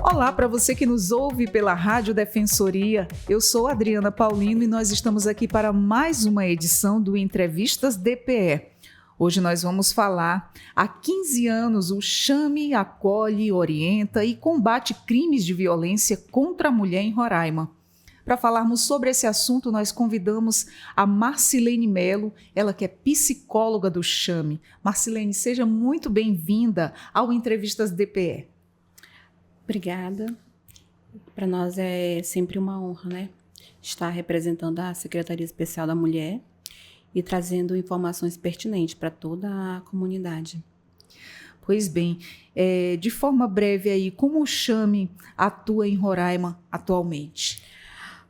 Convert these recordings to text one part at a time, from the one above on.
Olá para você que nos ouve pela Rádio Defensoria. Eu sou Adriana Paulino e nós estamos aqui para mais uma edição do Entrevistas DPE. Hoje nós vamos falar: há 15 anos o Chame acolhe, orienta e combate crimes de violência contra a mulher em Roraima. Para falarmos sobre esse assunto, nós convidamos a Marcilene Melo, ela que é psicóloga do Chame. Marcilene, seja muito bem-vinda ao Entrevistas DPE. Obrigada. Para nós é sempre uma honra, né? Estar representando a Secretaria Especial da Mulher e trazendo informações pertinentes para toda a comunidade. Pois bem, de forma breve aí, como o Chame atua em Roraima atualmente?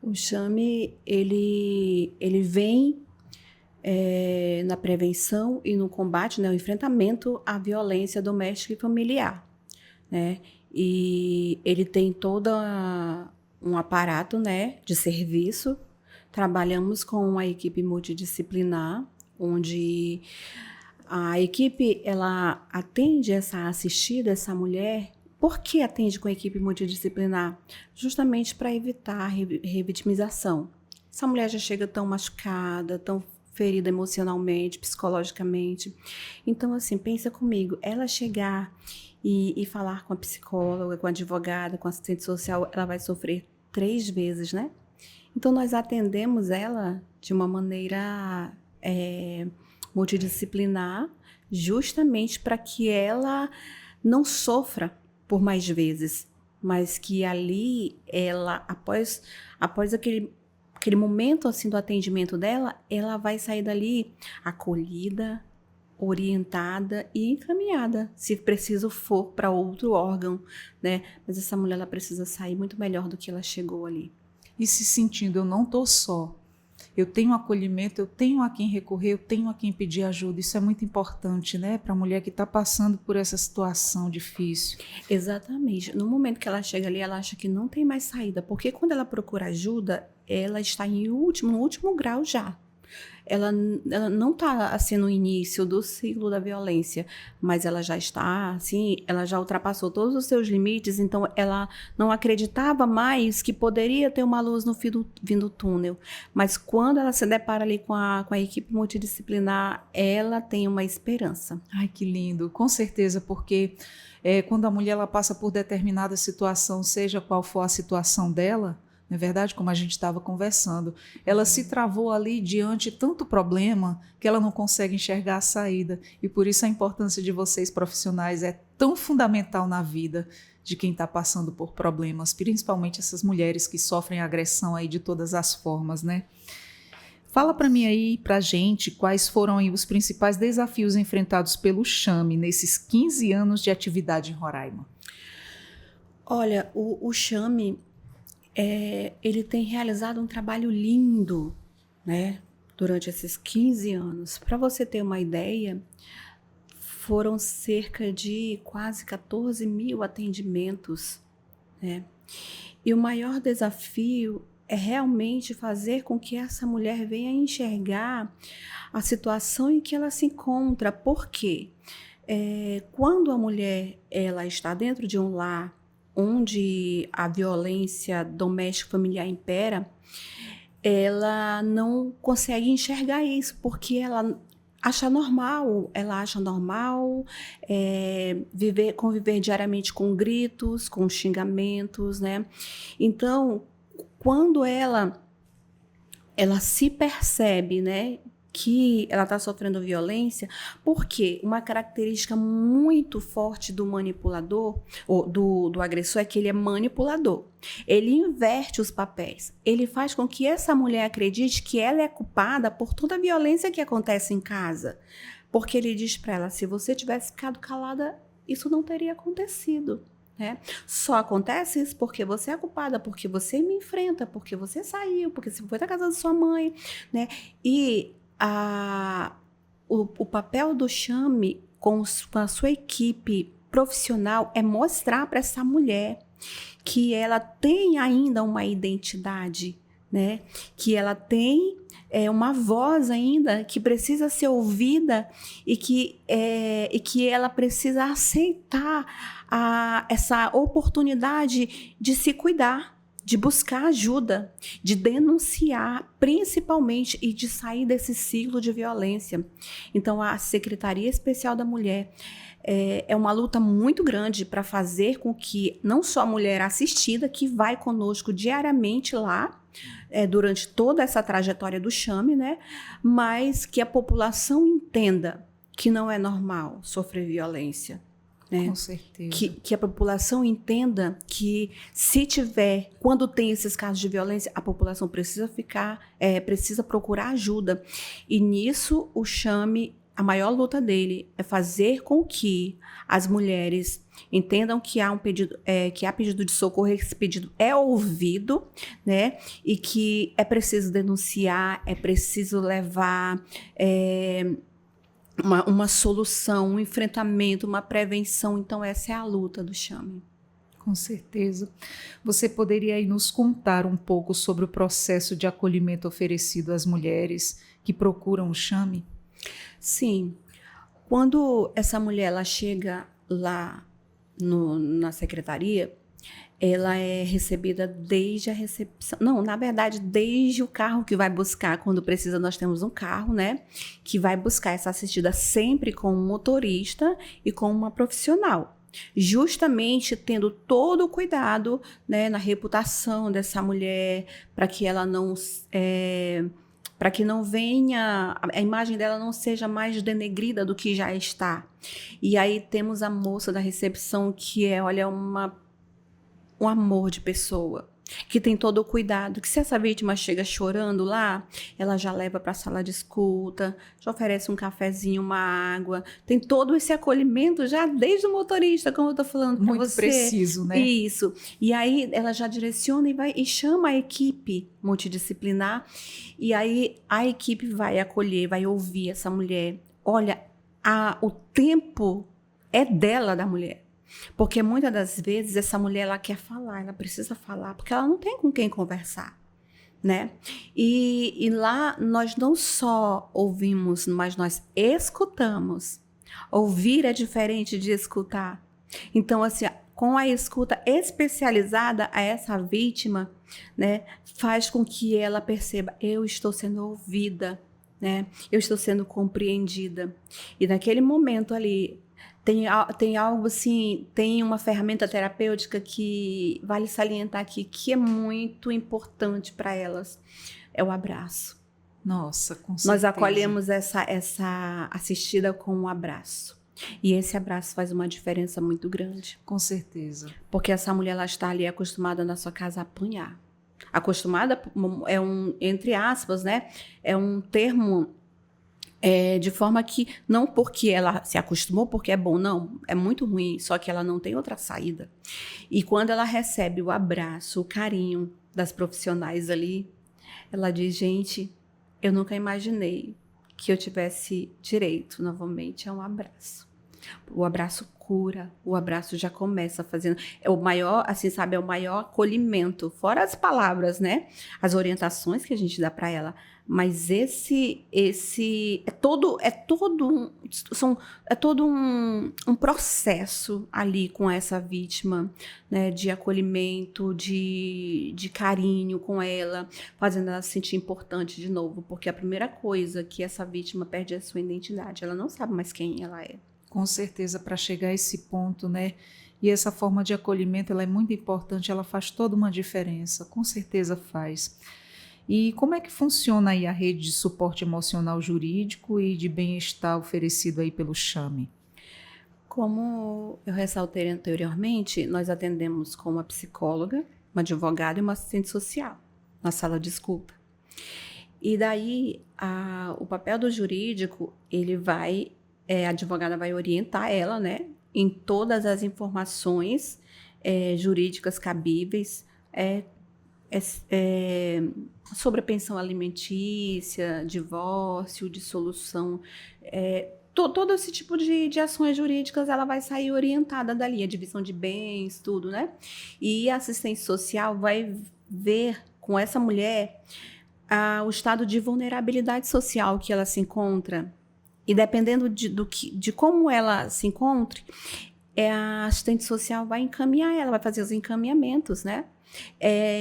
O Chame, ele vem na prevenção e no combate, né, o enfrentamento à violência doméstica e familiar, né? E ele tem todo um aparato, né, de serviço. Trabalhamos com uma equipe multidisciplinar, onde a equipe ela atende essa assistida, essa mulher. Por que atende com a equipe multidisciplinar? Justamente para evitar a revitimização. Essa mulher já chega tão machucada, tão ferida emocionalmente, psicologicamente. Então, assim, pensa comigo, ela chegar e falar com a psicóloga, com a advogada, com a assistente social, ela vai sofrer 3 vezes, né? Então, nós atendemos ela de uma maneira multidisciplinar, justamente para que ela não sofra por mais vezes, mas que ali ela, após aquele momento assim do atendimento dela, ela vai sair dali acolhida, orientada e encaminhada, se preciso for, para outro órgão, né? Mas essa mulher ela precisa sair muito melhor do que ela chegou ali. E se sentindo, eu não estou só. Eu tenho acolhimento, eu tenho a quem recorrer, eu tenho a quem pedir ajuda. Isso é muito importante, né? Para a mulher que está passando por essa situação difícil. Exatamente. No momento que ela chega ali, ela acha que não tem mais saída, porque quando ela procura ajuda, ela está no último grau já. Ela não está assim no início do ciclo da violência, mas ela já está assim, ela já ultrapassou todos os seus limites, então ela não acreditava mais que poderia ter uma luz no fim do túnel. Mas quando ela se depara ali com a equipe multidisciplinar, ela tem uma esperança. Ai, que lindo! Com certeza, porque quando a mulher ela passa por determinada situação, seja qual for a situação dela, não é verdade? Como a gente estava conversando, ela se travou ali diante de tanto problema que ela não consegue enxergar a saída. E por isso a importância de vocês profissionais é tão fundamental na vida de quem está passando por problemas, principalmente essas mulheres que sofrem agressão aí de todas as formas, né? Fala para mim aí, para a gente, quais foram aí os principais desafios enfrentados pelo Chame nesses 15 anos de atividade em Roraima. Olha, o Chame... ele tem realizado um trabalho lindo, né, durante esses 15 anos. Para você ter uma ideia, foram cerca de quase 14 mil atendimentos, né? E o maior desafio é realmente fazer com que essa mulher venha enxergar a situação em que ela se encontra. Por quê? Quando a mulher ela está dentro de um lar onde a violência doméstica familiar impera, ela não consegue enxergar isso, porque ela acha normal conviver diariamente com gritos, com xingamentos, né? Então, quando ela se percebe, né, que ela está sofrendo violência, porque uma característica muito forte do manipulador, ou do agressor, é que ele é manipulador. Ele inverte os papéis. Ele faz com que essa mulher acredite que ela é culpada por toda a violência que acontece em casa. Porque ele diz para ela, se você tivesse ficado calada, isso não teria acontecido. Né? Só acontece isso porque você é culpada, porque você me enfrenta, porque você saiu, porque você foi da casa da sua mãe, né? E o papel do Chame com a sua equipe profissional é mostrar para essa mulher que ela tem ainda uma identidade, né? Que ela tem uma voz ainda que precisa ser ouvida e que ela precisa aceitar essa oportunidade de se cuidar, de buscar ajuda, de denunciar, principalmente, e de sair desse ciclo de violência. Então, a Secretaria Especial da Mulher é uma luta muito grande para fazer com que não só a mulher assistida, que vai conosco diariamente lá, durante toda essa trajetória do Chame, né, mas que a população entenda que não é normal sofrer violência. Né? Com certeza. Que a população entenda que quando tem esses casos de violência, a população precisa procurar ajuda. E nisso o Chame, a maior luta dele é fazer com que as mulheres entendam que há pedido de socorro, esse pedido é ouvido, né? E que é preciso denunciar, é preciso levar uma solução, um enfrentamento, uma prevenção. Então, essa é a luta do Chame. Com certeza. Você poderia aí nos contar um pouco sobre o processo de acolhimento oferecido às mulheres que procuram o Chame? Sim. Quando essa mulher ela chega lá na secretaria, ela é recebida desde a recepção. Não, na verdade, desde o carro que vai buscar. Quando precisa, nós temos um carro, né? Que vai buscar essa assistida sempre com um motorista e com uma profissional. Justamente tendo todo o cuidado, né, na reputação dessa mulher, para que ela não... para que não venha, a imagem dela não seja mais denegrida do que já está. E aí temos a moça da recepção que olha, um amor de pessoa, que tem todo o cuidado, que se essa vítima chega chorando lá, ela já leva para a sala de escuta, já oferece um cafezinho, uma água, tem todo esse acolhimento já desde o motorista, como eu estou falando para você. Muito preciso, né? Isso. E aí ela já direciona e chama a equipe multidisciplinar, e aí a equipe vai acolher, vai ouvir essa mulher. Olha, o tempo é dela, da mulher. Porque muitas das vezes essa mulher ela quer falar, ela precisa falar, porque ela não tem com quem conversar, né? E lá nós não só ouvimos, mas nós escutamos. Ouvir é diferente de escutar. Então, assim, com a escuta especializada a essa vítima, né, faz com que ela perceba: eu estou sendo ouvida, né? Eu estou sendo compreendida. E naquele momento ali, tem algo assim, tem uma ferramenta terapêutica que vale salientar aqui, que é muito importante para elas, é o abraço. Nossa, com certeza. Nós acolhemos essa assistida com um abraço. E esse abraço faz uma diferença muito grande. Com certeza. Porque essa mulher, ela está ali acostumada na sua casa a apanhar. Acostumada entre aspas, né? É um termo... de forma que, não porque ela se acostumou, porque é bom, não, é muito ruim, só que ela não tem outra saída. E quando ela recebe o abraço, o carinho das profissionais ali, ela diz: gente, eu nunca imaginei que eu tivesse direito novamente a um abraço. O abraço cura, o abraço já começa fazendo, é o maior, assim, sabe, é o maior acolhimento, fora as palavras, né, as orientações que a gente dá para ela, mas esse é todo um processo ali com essa vítima, né, de acolhimento, de carinho com ela, fazendo ela se sentir importante de novo, porque a primeira coisa que essa vítima perde é a sua identidade, ela não sabe mais quem ela é. Com certeza, para chegar a esse ponto, né? E essa forma de acolhimento, ela é muito importante, ela faz toda uma diferença, com certeza faz. E como é que funciona aí a rede de suporte emocional jurídico e de bem-estar oferecido aí pelo Chame? Como eu ressaltei anteriormente, nós atendemos com uma psicóloga, uma advogada e uma assistente social na sala de escuta. E daí, o papel do jurídico, a advogada vai orientar ela, né, em todas as informações jurídicas cabíveis, sobre a pensão alimentícia, divórcio, dissolução, todo esse tipo de ações jurídicas, ela vai sair orientada dali, a divisão de bens, tudo, né? E a assistente social vai ver com essa mulher o estado de vulnerabilidade social que ela se encontra. E dependendo de como ela se encontre, a assistente social vai encaminhar ela, vai fazer os encaminhamentos, né?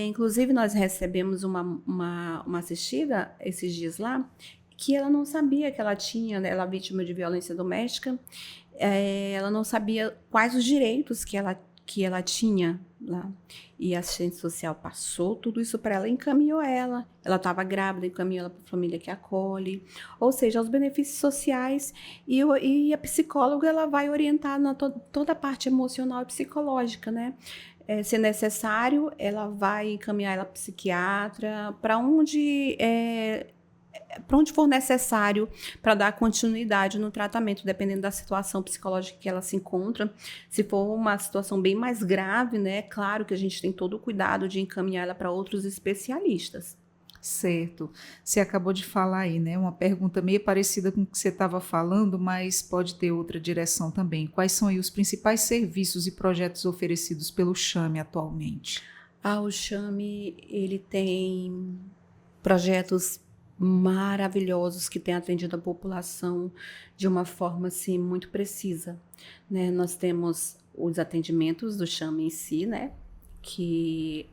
Inclusive, nós recebemos uma assistida esses dias lá, que ela não sabia que ela tinha, né, ela é vítima de violência doméstica, ela não sabia quais os direitos que ela tinha lá. E a assistente social passou tudo isso para ela, encaminhou ela. Ela estava grávida, encaminhou ela para a família que acolhe. Ou seja, os benefícios sociais. E a psicóloga ela vai orientar toda a parte emocional e psicológica, né? Se necessário, ela vai encaminhar ela para psiquiatra, para onde for necessário para dar continuidade no tratamento, dependendo da situação psicológica que ela se encontra. Se for uma situação bem mais grave, né, claro que a gente tem todo o cuidado de encaminhar ela para outros especialistas. Certo. Você acabou de falar aí, né, uma pergunta meio parecida com o que você estava falando, mas pode ter outra direção também. Quais são aí os principais serviços e projetos oferecidos pelo CHAME atualmente? O CHAME, ele tem projetos maravilhosos que têm atendido a população de uma forma assim muito precisa, né? Nós temos os atendimentos do CHAME em si, né? Que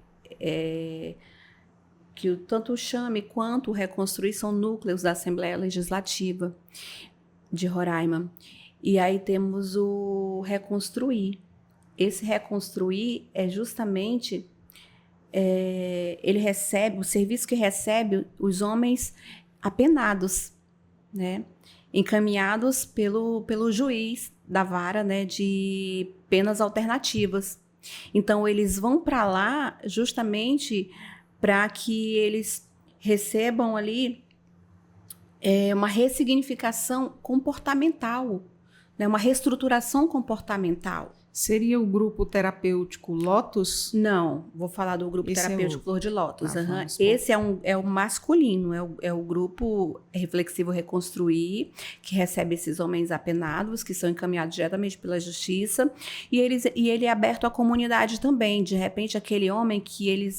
tanto o CHAME quanto o Reconstruir são núcleos da Assembleia Legislativa de Roraima. E aí temos o Reconstruir. Esse Reconstruir é justamente ele recebe, o serviço que recebe os homens apenados, né? Encaminhados pelo juiz da vara, né, de penas alternativas. Então, eles vão para lá justamente para que eles recebam ali uma ressignificação comportamental, né, uma reestruturação comportamental. Seria o grupo terapêutico Lotus? Não, vou falar do grupo terapêutico Flor de Lótus. Esse é o masculino, é o grupo reflexivo Reconstruir, que recebe esses homens apenados, que são encaminhados diretamente pela justiça, e ele é aberto à comunidade também. De repente, aquele homem que ele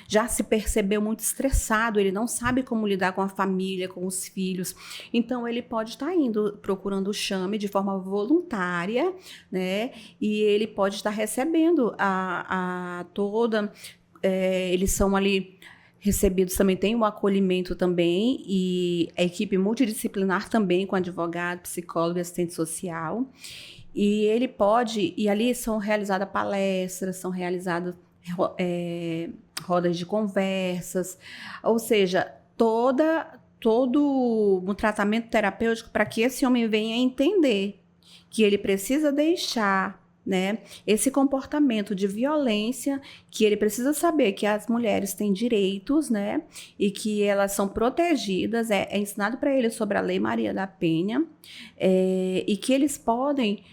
já se percebeu muito estressado, ele não sabe como lidar com a família, com os filhos, então ele pode estar procurando o CHAME de forma voluntária, né? E ele pode estar recebendo eles são ali recebidos também, tem um acolhimento também, e a equipe multidisciplinar também, com advogado, psicólogo e assistente social. E ali são realizadas palestras, são realizadas rodas de conversas, ou seja, todo um tratamento terapêutico para que esse homem venha entender que ele precisa deixar, né, esse comportamento de violência, que ele precisa saber que as mulheres têm direitos, né, e que elas são protegidas, é ensinado para ele sobre a Lei Maria da Penha, e que eles podem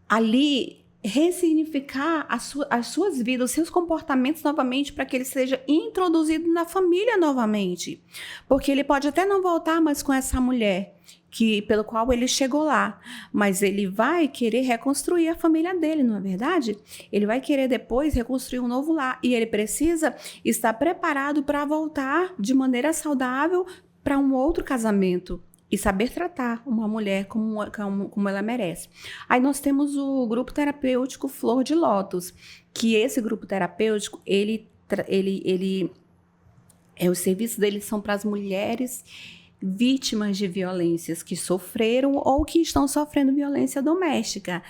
ali ressignificar as suas vidas, os seus comportamentos novamente, para que ele seja introduzido na família novamente. Porque ele pode até não voltar mais com essa mulher pelo qual ele chegou lá, mas ele vai querer reconstruir a família dele, não é verdade? Ele vai querer depois reconstruir um novo lar, e ele precisa estar preparado para voltar de maneira saudável para um outro casamento e saber tratar uma mulher como ela merece. Aí nós temos o grupo terapêutico Flor de Lótus, que esse grupo terapêutico, os serviços dele são para as mulheres vítimas de violências que sofreram ou que estão sofrendo violência doméstica.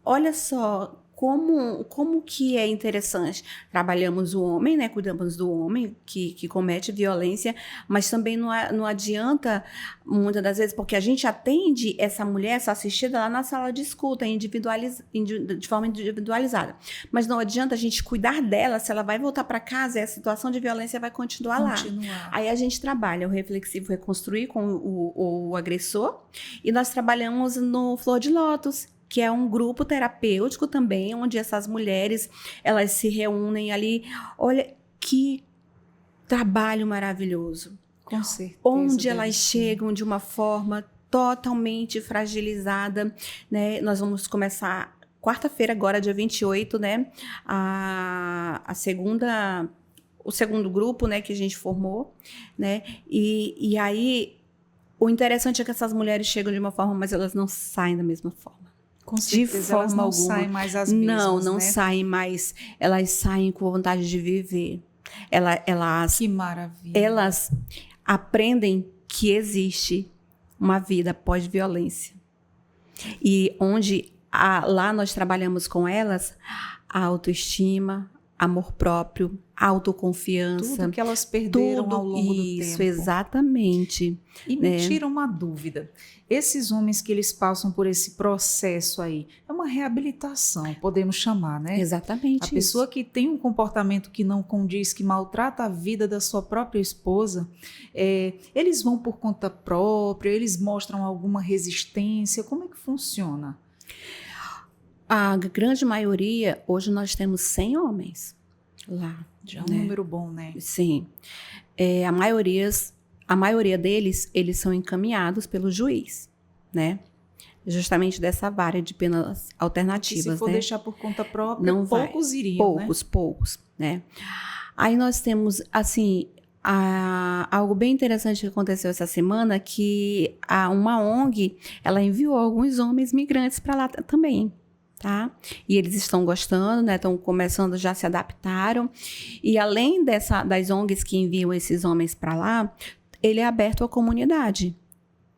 Olha só como que é interessante. Trabalhamos o homem, né? Cuidamos do homem que comete violência, mas também não adianta, muitas das vezes, porque a gente atende essa mulher, essa assistida lá na sala de escuta, de forma individualizada. Mas não adianta a gente cuidar dela se ela vai voltar para casa e a situação de violência vai continuar lá. Aí a gente trabalha o reflexivo Reconstruir com o agressor, e nós trabalhamos no Flor de Lótus, que é um grupo terapêutico também, onde essas mulheres, elas se reúnem ali. Olha, que trabalho maravilhoso. Com certeza. Onde elas chegam de uma forma totalmente fragilizada, né? Nós vamos começar quarta-feira, agora, dia 28, né? A segunda o segundo grupo, né, que a gente formou, né? E aí, o interessante é que essas mulheres chegam de uma forma, mas elas não saem da mesma forma. Com certeza, elas não saem mais as mesmas, não né? saem mais. Elas saem com vontade de viver. Que maravilha. Elas aprendem que existe uma vida pós-violência. E onde lá nós trabalhamos com elas a autoestima, amor próprio, autoconfiança. Tudo que elas perderam ao longo do tempo. Isso, exatamente. E me tira uma dúvida. Esses homens que eles passam por esse processo aí, é uma reabilitação, podemos chamar, né? Exatamente. A pessoa que tem um comportamento que não condiz, que maltrata a vida da sua própria esposa, eles vão por conta própria, eles mostram alguma resistência, como é que funciona? A grande maioria, hoje nós temos 100 homens lá. Já é um número bom, né? Sim. A maioria deles, eles são encaminhados pelo juiz, né? Justamente dessa vara de penas alternativas, se for né? deixar por conta própria, não poucos iriam, poucos, né? Aí nós temos, assim, algo bem interessante que aconteceu essa semana, que uma ONG, ela enviou alguns homens migrantes para lá também. Tá? E eles estão gostando, né? Estão começando, já se adaptaram. E além das ONGs que enviam esses homens para lá, ele é aberto à comunidade.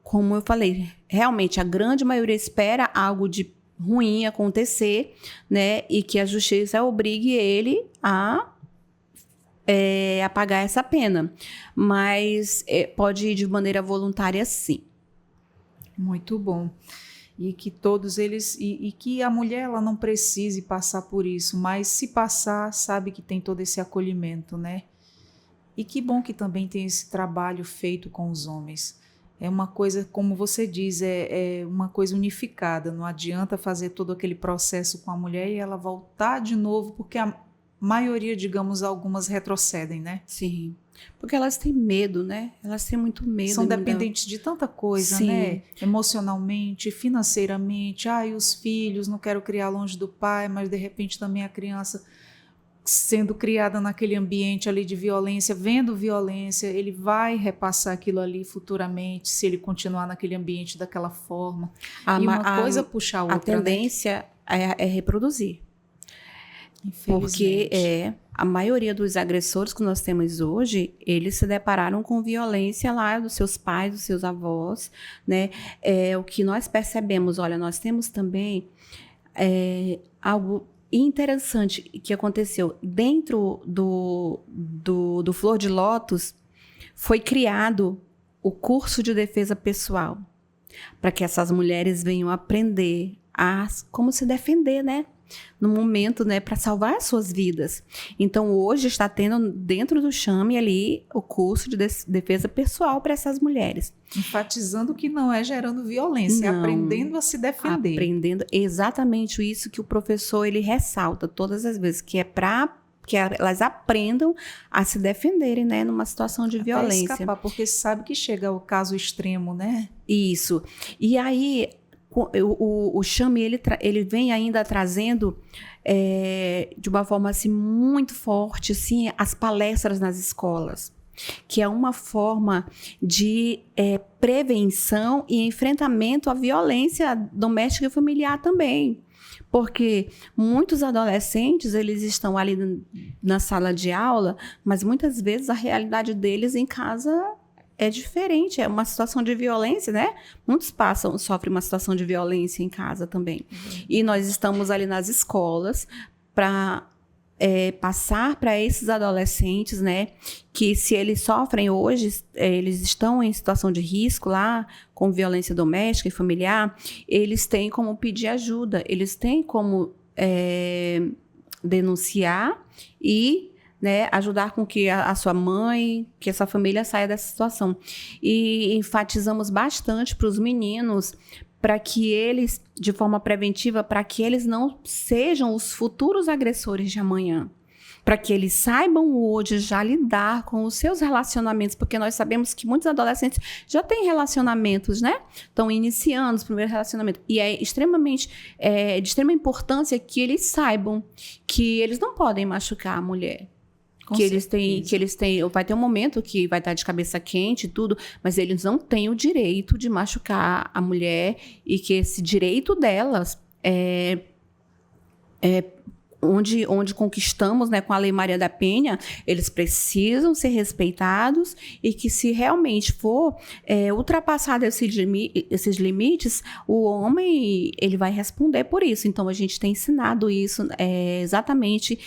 Como eu falei, realmente a grande maioria espera algo de ruim acontecer, né? E que a justiça obrigue ele a pagar essa pena. Mas pode ir de maneira voluntária, sim. Muito bom. E que todos eles, e que a mulher ela não precise passar por isso, mas se passar, sabe que tem todo esse acolhimento, né? E que bom que também tem esse trabalho feito com os homens. É uma coisa, como você diz, é uma coisa unificada, não adianta fazer todo aquele processo com a mulher e ela voltar de novo, porque a maioria, digamos, algumas retrocedem, né? Sim. Porque elas têm medo, né? Elas têm muito medo. São dependentes de tanta coisa, Sim. né? Emocionalmente, financeiramente. Os filhos, não quero criar longe do pai, mas de repente também a criança sendo criada naquele ambiente ali de violência, vendo violência, ele vai repassar aquilo ali futuramente, se ele continuar naquele ambiente daquela forma. E uma coisa puxa a outra, a tendência, né? é reproduzir. Porque a maioria dos agressores que nós temos hoje, eles se depararam com violência lá dos seus pais, dos seus avós, né? O que nós percebemos, olha, nós temos também algo interessante que aconteceu dentro do Flor de Lótus, foi criado o curso de defesa pessoal, para que essas mulheres venham aprender como se defender, né? No momento, né, para salvar as suas vidas. Então, hoje está tendo dentro do Chame ali o curso de defesa pessoal para essas mulheres. Enfatizando que não é gerando violência, não, aprendendo a se defender. Aprendendo exatamente isso que o professor ele ressalta todas as vezes, que é para que elas aprendam a se defenderem, né, numa situação de violência. Escapar, porque sabe que chega ao caso extremo, né? Isso. E aí o Chame, ele vem ainda trazendo de uma forma assim, muito forte assim, as palestras nas escolas, que é uma forma de prevenção e enfrentamento à violência doméstica e familiar também. Porque muitos adolescentes, eles estão ali na sala de aula, mas muitas vezes a realidade deles em casa é diferente, é uma situação de violência, né? Muitos sofrem uma situação de violência em casa também. E nós estamos ali nas escolas para passar para esses adolescentes, né? Que se eles sofrem hoje, eles estão em situação de risco lá, com violência doméstica e familiar, eles têm como pedir ajuda, eles têm como denunciar e, né, ajudar com que a sua mãe, que essa família saia dessa situação. E enfatizamos bastante para os meninos, para que eles, de forma preventiva, para que eles não sejam os futuros agressores de amanhã. Para que eles saibam hoje já lidar com os seus relacionamentos, porque nós sabemos que muitos adolescentes já têm relacionamentos, né? Estão iniciando os primeiros relacionamentos. E é de extrema importância que eles saibam que eles não podem machucar a mulher. Com que certeza. eles têm, vai ter um momento que vai estar de cabeça quente e tudo, mas eles não têm o direito de machucar a mulher e que esse direito delas onde conquistamos, né, com a Lei Maria da Penha, eles precisam ser respeitados e que se realmente for ultrapassado esses limites, o homem ele vai responder por isso. Então, a gente tem ensinado isso exatamente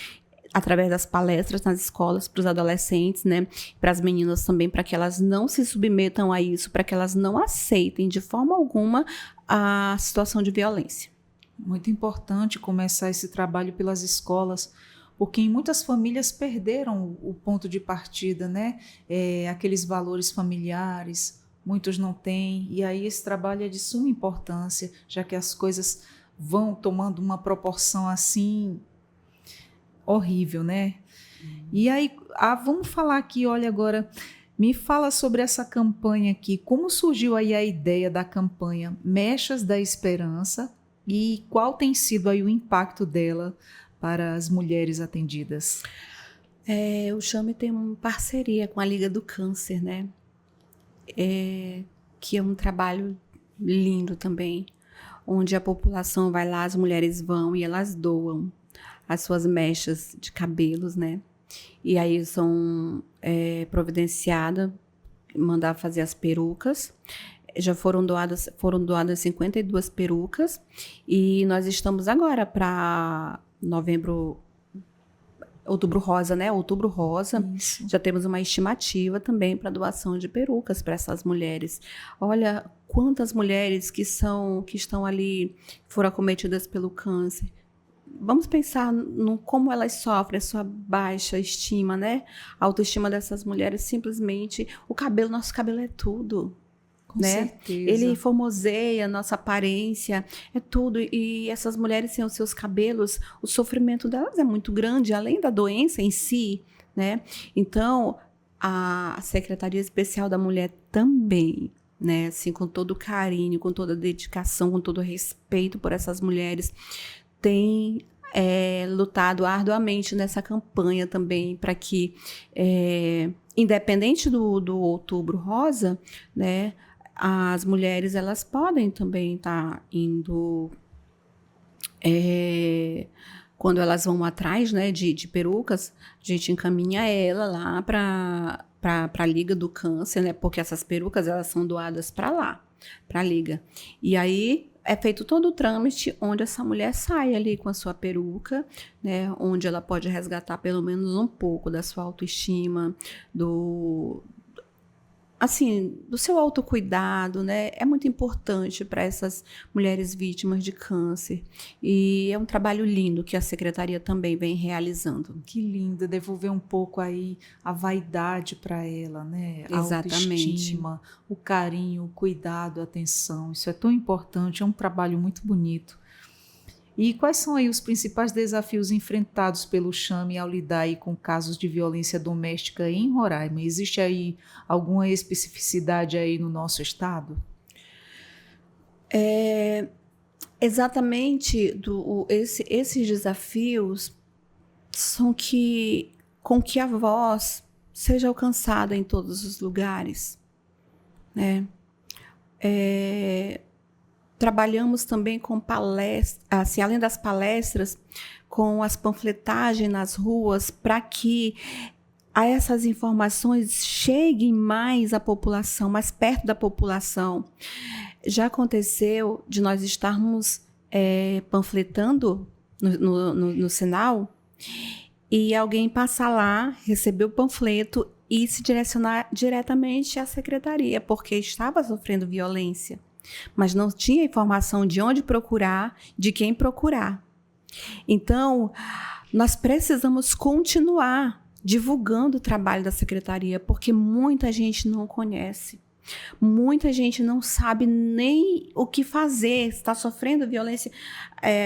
através das palestras nas escolas para os adolescentes, né, para as meninas também, para que elas não se submetam a isso, para que elas não aceitem de forma alguma a situação de violência. Muito importante começar esse trabalho pelas escolas, porque em muitas famílias perderam o ponto de partida, né? Aqueles valores familiares, muitos não têm, e aí esse trabalho é de suma importância, já que as coisas vão tomando uma proporção assim horrível, né? E aí, vamos falar aqui, olha agora, me fala sobre essa campanha aqui, como surgiu aí a ideia da campanha Mechas da Esperança e qual tem sido aí o impacto dela para as mulheres atendidas? O Chame tem uma parceria com a Liga do Câncer, né? Que é um trabalho lindo também, onde a população vai lá, as mulheres vão e elas doam as suas mechas de cabelos, né? E aí são providenciadas, mandar fazer as perucas. Já foram doadas 52 perucas e nós estamos agora para Outubro Rosa, né? Outubro Rosa. Isso. Já temos uma estimativa também para doação de perucas para essas mulheres. Olha quantas mulheres que estão ali, foram acometidas pelo câncer. Vamos pensar no como elas sofrem a sua baixa estima, né? A autoestima dessas mulheres, simplesmente, nosso cabelo é tudo. Com Né? certeza. Ele formoseia a nossa aparência, é tudo. E essas mulheres sem os seus cabelos, o sofrimento delas é muito grande, além da doença em si, né? Então, a Secretaria Especial da Mulher também, né? Assim, com todo carinho, com toda dedicação, com todo respeito por essas mulheres, tem lutado arduamente nessa campanha também para que, independente do Outubro Rosa, né? As mulheres, elas podem também estar indo, quando elas vão atrás, né, de perucas, a gente encaminha ela lá para a Liga do Câncer, né, porque essas perucas, elas são doadas para lá, para a Liga. E aí é feito todo o trâmite onde essa mulher sai ali com a sua peruca, né, onde ela pode resgatar pelo menos um pouco da sua autoestima, do seu autocuidado, né? É muito importante para essas mulheres vítimas de câncer. E é um trabalho lindo que a Secretaria também vem realizando. Que lindo, devolver um pouco aí a vaidade para ela, né? A Exatamente. autoestima, o carinho, o cuidado, a atenção. Isso é tão importante, é um trabalho muito bonito. E quais são aí os principais desafios enfrentados pelo Chame ao lidar aí com casos de violência doméstica em Roraima? Existe aí alguma especificidade aí no nosso estado? Exatamente, esses desafios são com que a voz seja alcançada em todos os lugares, né? Trabalhamos também com palestras, assim, além das palestras, com as panfletagens nas ruas, para que essas informações cheguem mais à população, mais perto da população. Já aconteceu de nós estarmos panfletando no sinal e alguém passar lá, receber o panfleto e se direcionar diretamente à secretaria, porque estava sofrendo violência, mas não tinha informação de onde procurar, de quem procurar. Então, nós precisamos continuar divulgando o trabalho da secretaria, porque muita gente não conhece. Muita gente não sabe nem o que fazer, está sofrendo violência.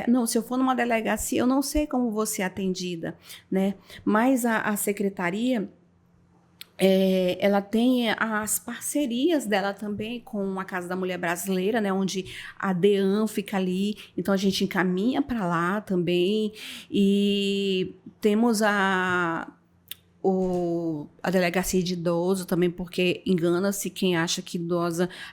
Não, se eu for numa delegacia, eu não sei como vou ser atendida, né? Mas a secretaria, ela tem as parcerias dela também com a Casa da Mulher Brasileira, né, onde a DEAN fica ali, então a gente encaminha para lá também, e temos a delegacia de idoso também, porque engana-se quem acha que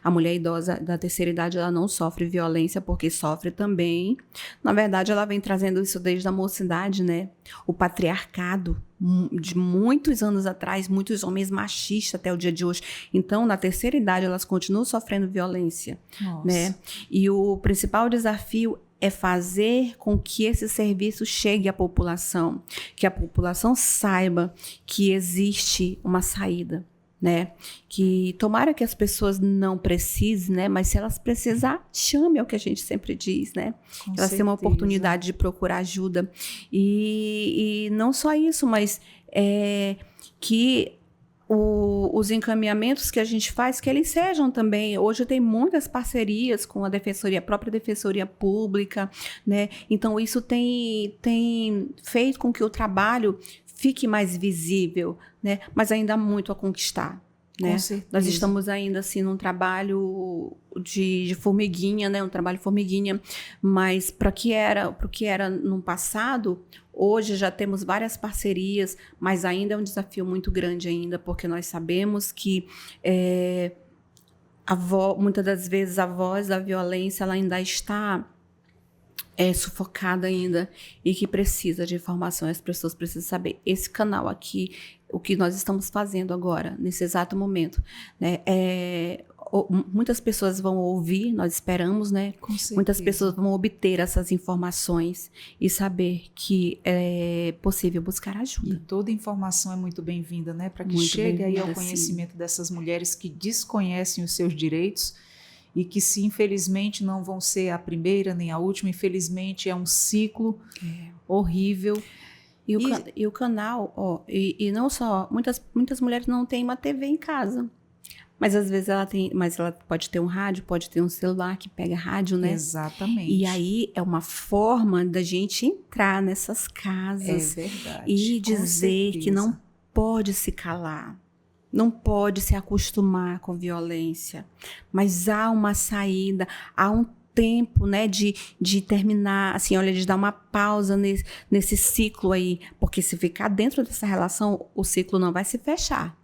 a mulher idosa da terceira idade, ela não sofre violência, porque sofre também. Na verdade, ela vem trazendo isso desde a mocidade, né? O patriarcado de muitos anos atrás, muitos homens machistas até o dia de hoje. Então, na terceira idade, elas continuam sofrendo violência, né? E o principal desafio é fazer com que esse serviço chegue à população, que a população saiba que existe uma saída, né? Que tomara que as pessoas não precisem, né? Mas se elas precisar, chame, é o que a gente sempre diz, né? Com elas têm uma oportunidade de procurar ajuda. E não só isso, mas que os encaminhamentos que a gente faz, que eles sejam também. Hoje tem muitas parcerias com a própria Defensoria Pública, né? Então, isso tem feito com que o trabalho fique mais visível, né? Mas ainda há muito a conquistar, né? Com certeza. Nós estamos ainda, assim, num trabalho de formiguinha, né? Um trabalho formiguinha, mas para o que era no passado, hoje já temos várias parcerias, mas ainda é um desafio muito grande ainda, porque nós sabemos que muitas das vezes a voz da violência ela ainda está sufocada ainda e que precisa de informação. As pessoas precisam saber. Esse canal aqui, o que nós estamos fazendo agora, nesse exato momento, né? Muitas pessoas vão ouvir, nós esperamos, né? Com certeza. Muitas pessoas vão obter essas informações e saber que é possível buscar ajuda. E toda informação é muito bem-vinda, né? Para que Muito chegue aí ao bem-vinda, conhecimento dessas mulheres que desconhecem os seus direitos e que, se infelizmente, não vão ser a primeira nem a última, infelizmente é um ciclo horrível. E o canal, e não só, muitas mulheres não têm uma TV em casa. Mas às vezes ela pode ter um rádio, pode ter um celular que pega rádio, né? Exatamente. E aí é uma forma da gente entrar nessas casas e dizer que não pode se calar, não pode se acostumar com violência, mas há uma saída, há um tempo, né, de terminar, assim, olha, de dar uma pausa nesse ciclo aí, porque se ficar dentro dessa relação, o ciclo não vai se fechar.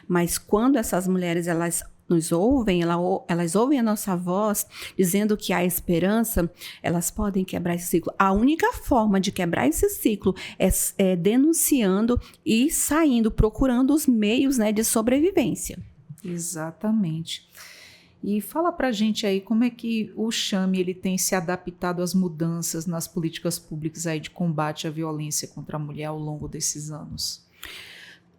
Mas quando essas mulheres elas nos ouvem, elas ouvem a nossa voz dizendo que há esperança, elas podem quebrar esse ciclo. A única forma de quebrar esse ciclo é denunciando e saindo, procurando os meios, né, de sobrevivência. Exatamente. E fala pra gente aí como é que o Chame ele tem se adaptado às mudanças nas políticas públicas aí de combate à violência contra a mulher ao longo desses anos.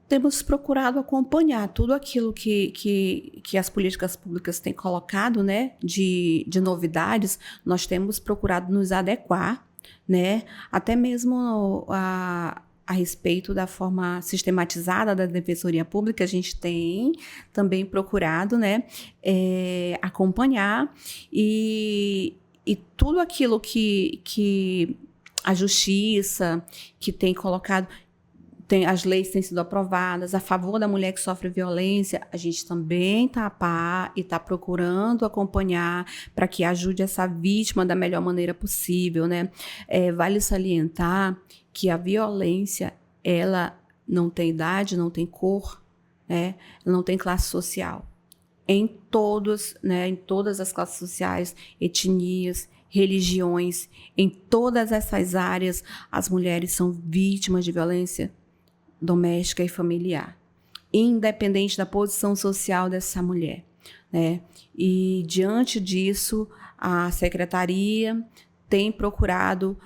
Temos procurado acompanhar tudo aquilo que as políticas públicas têm colocado, né, de novidades. Nós temos procurado nos adequar, né, até mesmo a respeito da forma sistematizada da Defensoria Pública. A gente tem também procurado, né, acompanhar e tudo aquilo que a Justiça que tem colocado. As leis têm sido aprovadas a favor da mulher que sofre violência, a gente também está a par e está procurando acompanhar para que ajude essa vítima da melhor maneira possível, né? Vale salientar que a violência, ela não tem idade, não tem cor, né? Não tem classe social. Em todas as classes sociais, etnias, religiões, em todas essas áreas, as mulheres são vítimas de violência doméstica e familiar, independente da posição social dessa mulher, né? E diante disso, a secretaria tem procurado,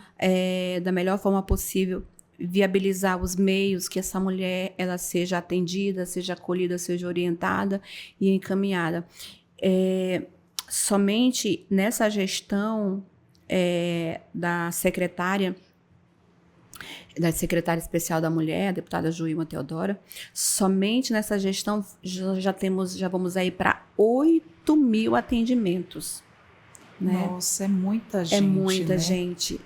da melhor forma possível, viabilizar os meios que essa mulher ela seja atendida, seja acolhida, seja orientada e encaminhada. Somente nessa gestão da secretária especial da mulher, a deputada Joilma Teodora, somente nessa gestão já vamos aí para 8.000 atendimentos. Né? Nossa, é muita gente. É muita gente,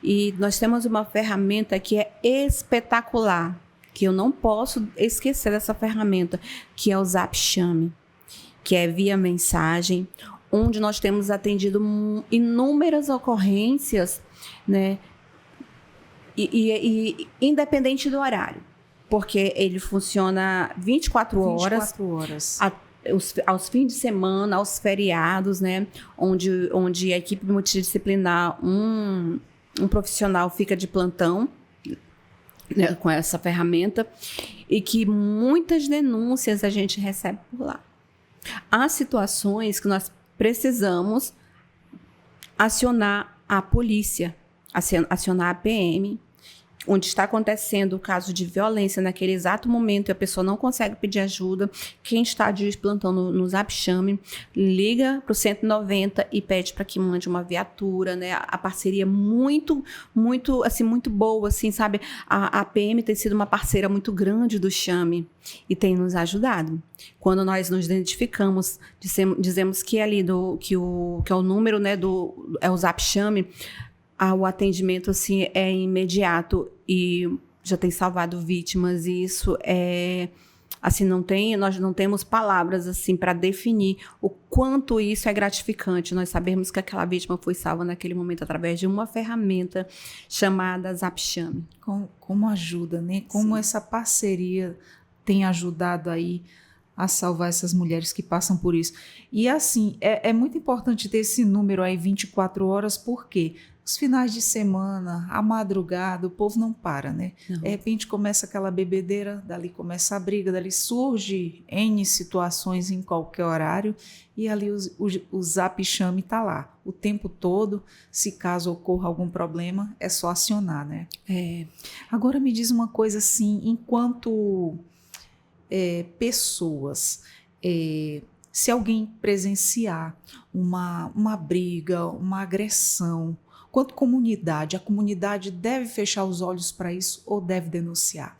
E nós temos uma ferramenta que é espetacular, que eu não posso esquecer dessa ferramenta, que é o Zap Chame, que é via mensagem, onde nós temos atendido inúmeras ocorrências, né? E independente do horário. porque ele funciona 24 horas. 24 horas. Aos fins de semana, aos feriados, né? Onde a equipe multidisciplinar, um profissional fica de plantão, né, com essa ferramenta, e que muitas denúncias a gente recebe por lá. Há situações que nós precisamos acionar a polícia, acionar a PM, onde está acontecendo o caso de violência naquele exato momento e a pessoa não consegue pedir ajuda. Quem está de plantão no Zap Chame, liga para o 190 e pede para que mande uma viatura, né? A parceria muito boa, assim, sabe? A PM tem sido uma parceira muito grande do Chame e tem nos ajudado. Quando nós nos identificamos, dizemos que ali que é o número, né, é o Zap Chame, o atendimento assim é imediato e já tem salvado vítimas, e isso é assim, nós não temos palavras assim para definir o quanto isso é gratificante. Nós sabemos que aquela vítima foi salva naquele momento através de uma ferramenta chamada Zap Chame. Como ajuda, né? Como essa parceria tem ajudado aí a salvar essas mulheres que passam por isso. E assim, é muito importante ter esse número aí 24 horas, porque os finais de semana, a madrugada, o povo não para, né? Não. De repente começa aquela bebedeira, dali começa a briga, dali surge N situações em qualquer horário, e ali o Zap Chame está lá o tempo todo. Se caso ocorra algum problema, é só acionar, né? Agora me diz uma coisa assim, enquanto pessoas, se alguém presenciar uma briga, uma agressão, quanto comunidade, a comunidade deve fechar os olhos para isso ou deve denunciar?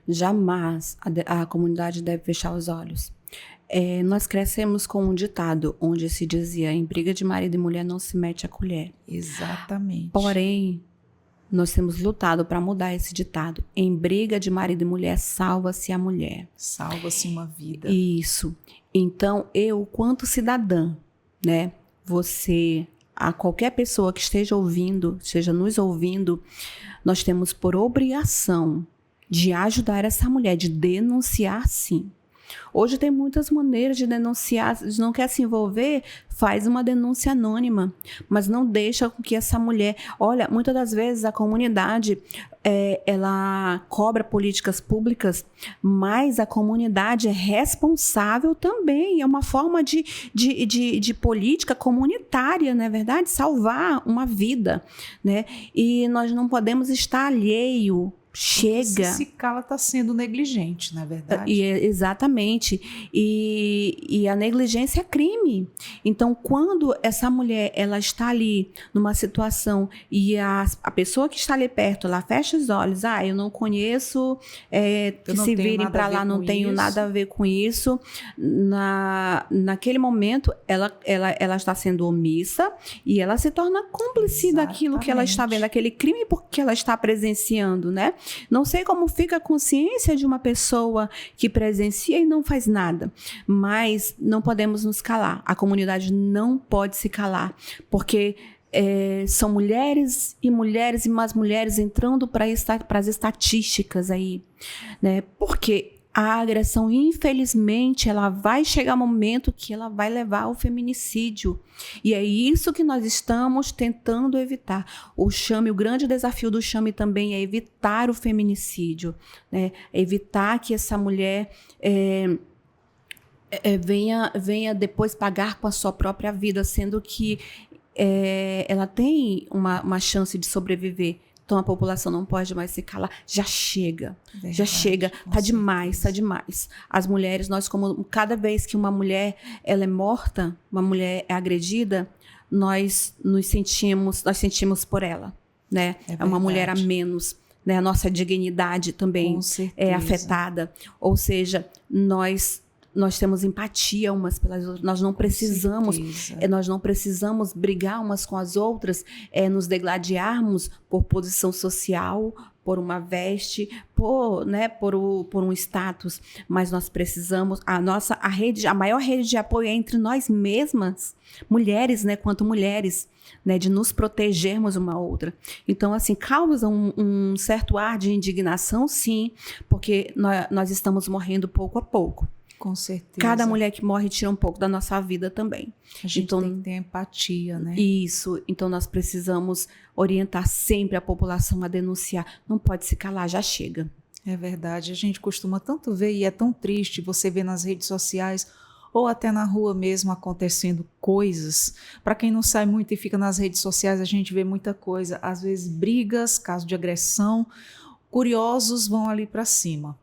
Jamais a comunidade deve fechar os olhos. Nós crescemos com um ditado onde se dizia: em briga de marido e mulher não se mete a colher. Exatamente. Porém, nós temos lutado para mudar esse ditado. Em briga de marido e mulher, salva-se a mulher. Salva-se uma vida. Isso. Então, eu, quanto cidadã, né, a qualquer pessoa que esteja nos ouvindo, nós temos por obrigação de ajudar essa mulher, de denunciar, sim. Hoje tem muitas maneiras de denunciar. Se não quer se envolver, faz uma denúncia anônima, mas não deixa com que essa mulher... Olha, muitas das vezes a comunidade, ela cobra políticas públicas, mas a comunidade é responsável também. É uma forma de política comunitária, não é verdade? Salvar uma vida, né? E nós não podemos estar alheio. Chega. Se cala, está sendo negligente, na verdade. Exatamente. E a negligência é crime. Então, quando essa mulher ela está ali numa situação e a pessoa que está ali perto, ela fecha os olhos, eu não conheço, que se virem para lá, não tenho nada a ver com isso. Naquele momento, ela está sendo omissa e ela se torna cúmplice daquilo que ela está vendo, aquele crime porque ela está presenciando, né? Não sei como fica a consciência de uma pessoa que presencia e não faz nada, mas não podemos nos calar. A comunidade não pode se calar, porque são mulheres e mais mulheres entrando para as estatísticas aí, né? Porque a agressão, infelizmente, ela vai chegar um momento que ela vai levar ao feminicídio. E é isso que nós estamos tentando evitar. O grande desafio do Chame também é evitar o feminicídio, né? Evitar que essa mulher venha depois pagar com a sua própria vida, sendo que ela tem uma chance de sobreviver. Então a população não pode mais se calar. Já chega, verdade, já chega. Tá demais. As mulheres, cada vez que uma mulher ela é morta, uma mulher é agredida, nós sentimos por ela, né? É uma mulher a menos, né? A nossa dignidade também é afetada. Ou seja, nós nós temos empatia umas pelas outras, nós não precisamos brigar umas com as outras, nos degladiarmos por posição social, por uma veste, por um status, mas nós precisamos, a maior rede de apoio é entre nós mesmas, mulheres, né, quanto mulheres, né, de nos protegermos uma outra. Então, assim, causa um certo ar de indignação, sim, porque nós estamos morrendo pouco a pouco. Com certeza. Cada mulher que morre tira um pouco da nossa vida também. A gente tem que ter empatia, né? Isso. Então, nós precisamos orientar sempre a população a denunciar. Não pode se calar, já chega. É verdade. A gente costuma tanto ver, e é tão triste você ver nas redes sociais ou até na rua mesmo acontecendo coisas. Para quem não sai muito e fica nas redes sociais, a gente vê muita coisa. Às vezes brigas, caso de agressão. Curiosos vão ali para cima.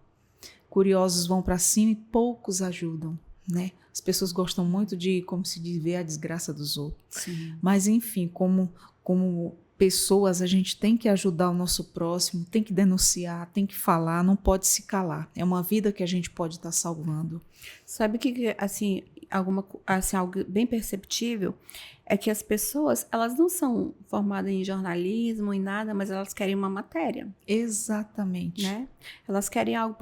Curiosos vão para cima e poucos ajudam, né? As pessoas gostam muito de, como se diz, ver a desgraça dos outros. Sim. Mas, enfim, como pessoas, a gente tem que ajudar o nosso próximo, tem que denunciar, tem que falar, não pode se calar. É uma vida que a gente pode estar salvando. Sabe que, assim, algo bem perceptível é que as pessoas, elas não são formadas em jornalismo, em nada, mas elas querem uma matéria. Exatamente. Né? Elas querem algo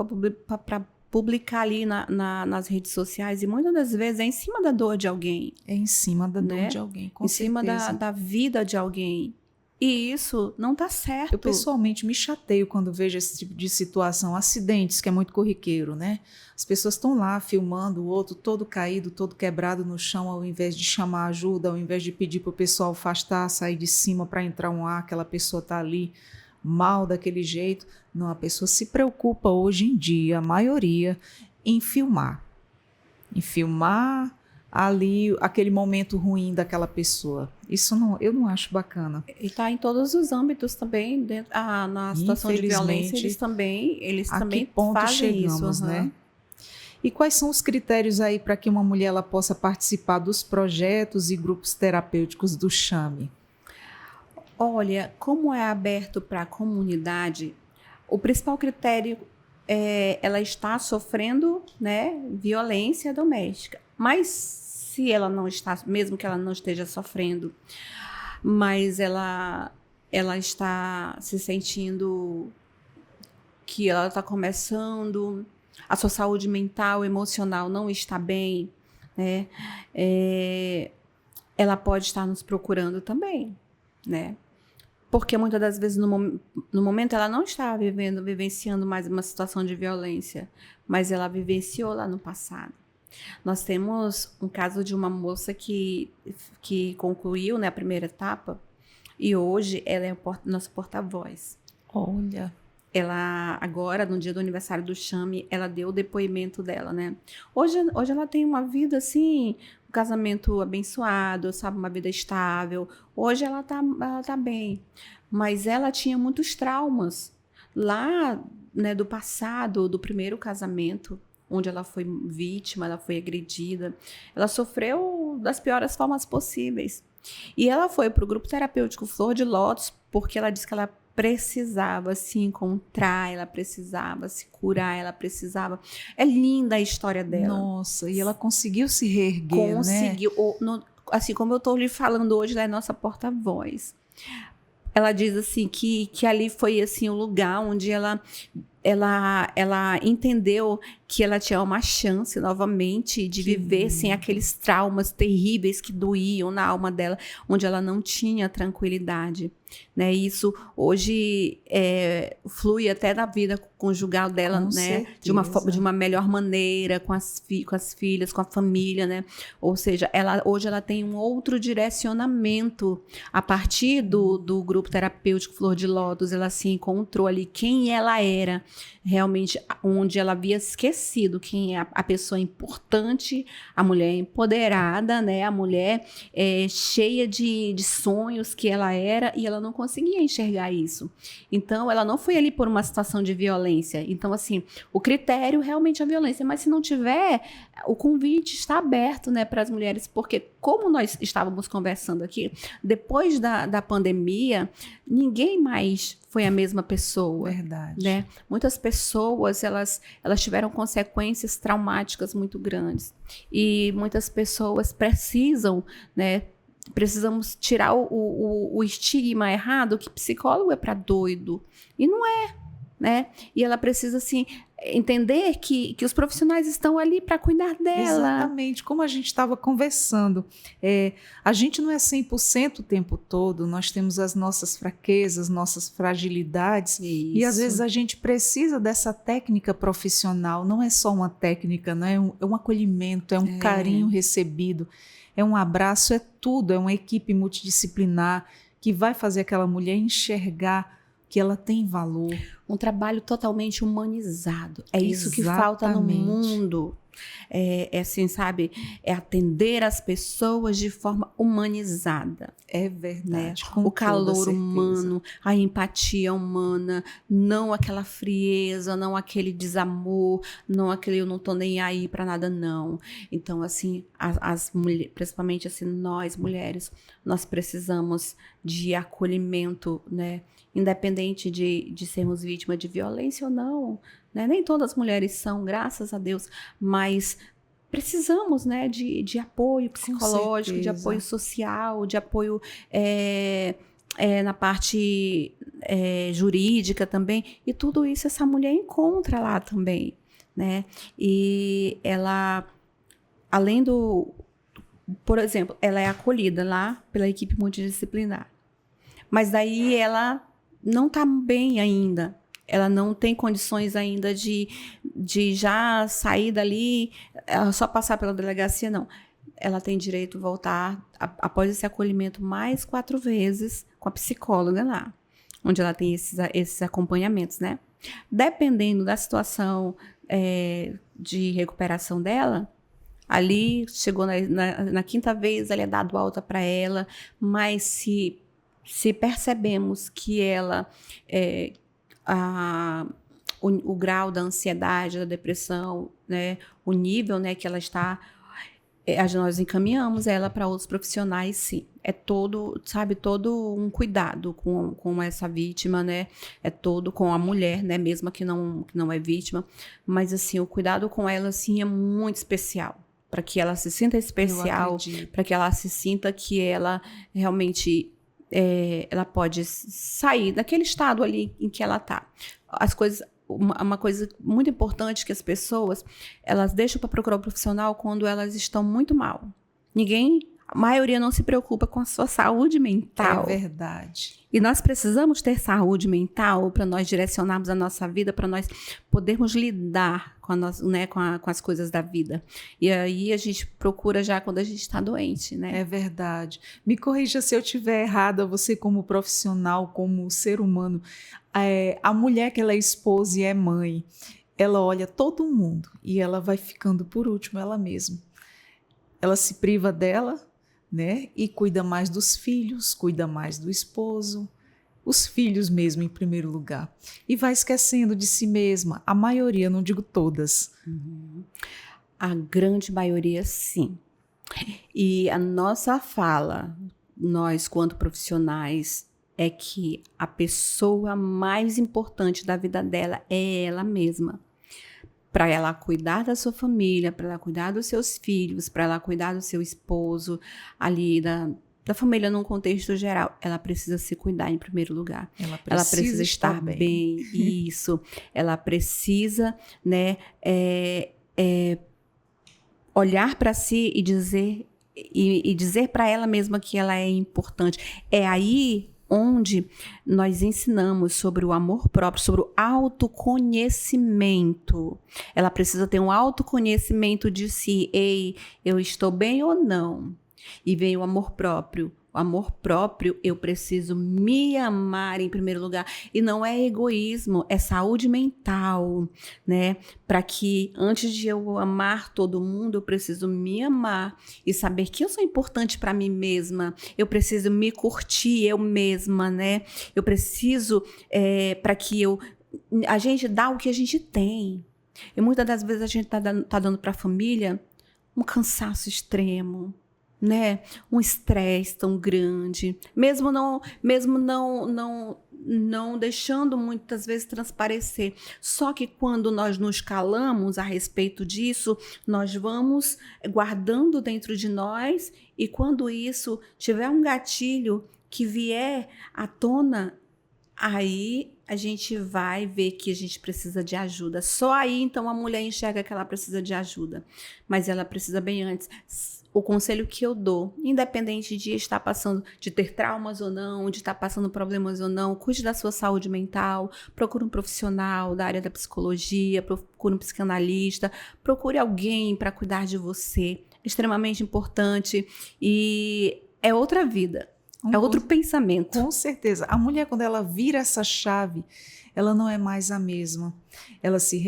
para publicar ali nas redes sociais, e muitas das vezes é em cima da dor de alguém. É em cima da dor de alguém, com certeza. Em cima da vida de alguém. E isso não tá certo. Eu pessoalmente me chateio quando vejo esse tipo de situação, acidentes, que é muito corriqueiro, né? As pessoas estão lá filmando o outro todo caído, todo quebrado no chão, ao invés de chamar ajuda, ao invés de pedir para o pessoal afastar, sair de cima para entrar um ar, aquela pessoa está ali mal daquele jeito. Não, a pessoa se preocupa hoje em dia, a maioria, em filmar. Em filmar ali aquele momento ruim daquela pessoa. Isso não, eu não acho bacana. E está em todos os âmbitos também, na situação de violência, eles também fazem chegamos, isso. Né? E quais são os critérios aí para que uma mulher ela possa participar dos projetos e grupos terapêuticos do Chame? Olha, como é aberto para a comunidade, o principal critério é ela está sofrendo, né, violência doméstica. Mas se ela não está, mesmo que ela não esteja sofrendo, mas ela está se sentindo que ela está começando, a sua saúde mental, emocional não está bem, né? Ela pode estar nos procurando também, né? Porque muitas das vezes no momento ela não está vivenciando mais uma situação de violência, mas ela vivenciou lá no passado. Nós temos um caso de uma moça que concluiu, né, a primeira etapa, e hoje ela é nossa porta-voz. Olha. Ela agora, no dia do aniversário do Chame, ela deu o depoimento dela, né? Hoje ela tem uma vida assim, um casamento abençoado, sabe, uma vida estável. Hoje ela tá bem, mas ela tinha muitos traumas lá, né, do passado, do primeiro casamento, onde ela foi vítima, ela foi agredida. Ela sofreu das piores formas possíveis. E ela foi para o grupo terapêutico Flor de Lótus porque ela disse que ela precisava se encontrar, ela precisava se curar, ela precisava... É linda a história dela. Nossa, e ela conseguiu se reerguer, conseguiu, né? Assim como eu estou lhe falando hoje, ela é nossa porta-voz. Ela diz assim que ali foi assim o lugar onde ela entendeu que ela tinha uma chance novamente de viver sem aqueles traumas terríveis que doíam na alma dela, onde ela não tinha tranquilidade, né? Isso hoje flui até na vida conjugal dela, com né? certeza. De uma melhor maneira com as filhas, com a família, né? Ou seja, hoje ela tem um outro direcionamento a partir do grupo terapêutico Flor de Lótus. Ela se encontrou ali quem ela era realmente, onde ela havia esquecido quem é a pessoa importante, a mulher empoderada, né? A mulher cheia de sonhos que ela era, e ela não conseguia enxergar isso. Então, ela não foi ali por uma situação de violência. Então, assim, o critério realmente é a violência. Mas se não tiver, o convite está aberto, né, para as mulheres, porque como nós estávamos conversando aqui, depois da pandemia, ninguém mais foi a mesma pessoa. Verdade. Né? Muitas pessoas, elas tiveram consequências traumáticas muito grandes. E muitas pessoas precisam, né, precisamos tirar o estigma errado que psicólogo é para doido. E não é, né? E ela precisa, assim, entender que os profissionais estão ali para cuidar dela. Exatamente, como a gente estava conversando. A gente não é 100% o tempo todo, nós temos as nossas fraquezas, nossas fragilidades. Isso. E às vezes a gente precisa dessa técnica profissional, não é só uma técnica, não é um acolhimento, é um carinho recebido, é um abraço, é tudo, é uma equipe multidisciplinar que vai fazer aquela mulher enxergar que ela tem valor. Um trabalho totalmente humanizado. É isso que falta no mundo. É assim, sabe? É atender as pessoas de forma humanizada. É verdade. Né? O calor humano, a empatia humana, não aquela frieza, não aquele desamor, não aquele eu não tô nem aí para nada, não. Então, assim, as mulheres, principalmente assim, nós mulheres, nós precisamos de acolhimento, né? Independente de sermos vítimas de violência ou não, né? Nem todas as mulheres são, graças a Deus, mas precisamos, né, de apoio psicológico, de apoio social, de apoio na parte jurídica também, e tudo isso essa mulher encontra lá também, né? E ela, além por exemplo, ela é acolhida lá pela equipe multidisciplinar, mas daí ela não está bem ainda, ela não tem condições ainda de já sair dali, só passar pela delegacia, não. Ela tem direito a voltar, após esse acolhimento, mais 4 vezes com a psicóloga lá, onde ela tem esses acompanhamentos, né? Dependendo da situação de recuperação dela, ali, chegou na 5ª vez, ela é dado alta para ela, mas se percebemos que ela, o grau da ansiedade, da depressão, né, o nível, né, que ela está, nós encaminhamos ela para outros profissionais, sim. É todo, sabe, todo um cuidado com essa vítima, né? É todo com a mulher, né, mesmo que não é vítima. Mas, assim, o cuidado com ela, assim, é muito especial. Para que ela se sinta especial, para que ela se sinta que ela realmente... ela pode sair daquele estado ali em que ela está. As coisas, uma coisa muito importante que as pessoas, elas deixam para procurar um profissional quando elas estão muito mal. A maioria não se preocupa com a sua saúde mental. É verdade. E nós precisamos ter saúde mental para nós direcionarmos a nossa vida, para nós podermos lidar com as coisas da vida. E aí a gente procura já quando a gente está doente, né? É verdade. Me corrija se eu estiver errada, você como profissional, como ser humano. A mulher que ela é esposa e é mãe, ela olha todo mundo e ela vai ficando por último ela mesma. Ela se priva dela, né? E cuida mais dos filhos, cuida mais do esposo, os filhos mesmo em primeiro lugar. E vai esquecendo de si mesma. A maioria, não digo todas. Uhum. A grande maioria, sim. E a nossa fala, nós quanto profissionais, é que a pessoa mais importante da vida dela é ela mesma. Para ela cuidar da sua família, para ela cuidar dos seus filhos, para ela cuidar do seu esposo, ali da família num contexto geral, ela precisa se cuidar em primeiro lugar. Ela precisa estar bem. Isso. Ela precisa, né, olhar para si e dizer para ela mesma que ela é importante. É aí onde nós ensinamos sobre o amor próprio, sobre o autoconhecimento. Ela precisa ter um autoconhecimento de si. Ei, eu estou bem ou não? E vem o amor próprio. O amor próprio, eu preciso me amar em primeiro lugar. E não é egoísmo, é saúde mental, né? Para que antes de eu amar todo mundo, eu preciso me amar e saber que eu sou importante para mim mesma. Eu preciso me curtir eu mesma, né? Eu preciso para que a gente dá o que a gente tem. E muitas das vezes a gente tá dando para a família um cansaço extremo, né? Um estresse tão grande, mesmo não deixando muitas vezes transparecer. Só que quando nós nos calamos a respeito disso, nós vamos guardando dentro de nós, e quando isso tiver um gatilho que vier à tona, aí a gente vai ver que a gente precisa de ajuda. Só aí, então, a mulher enxerga que ela precisa de ajuda. Mas ela precisa bem antes. O conselho que eu dou, independente de estar passando, de ter traumas ou não, de estar passando problemas ou não, cuide da sua saúde mental, procure um profissional da área da psicologia, procure um psicanalista, procure alguém para cuidar de você. É extremamente importante e é outra vida. É outro pensamento. Com certeza. A mulher, quando ela vira essa chave, ela não é mais a mesma. Ela se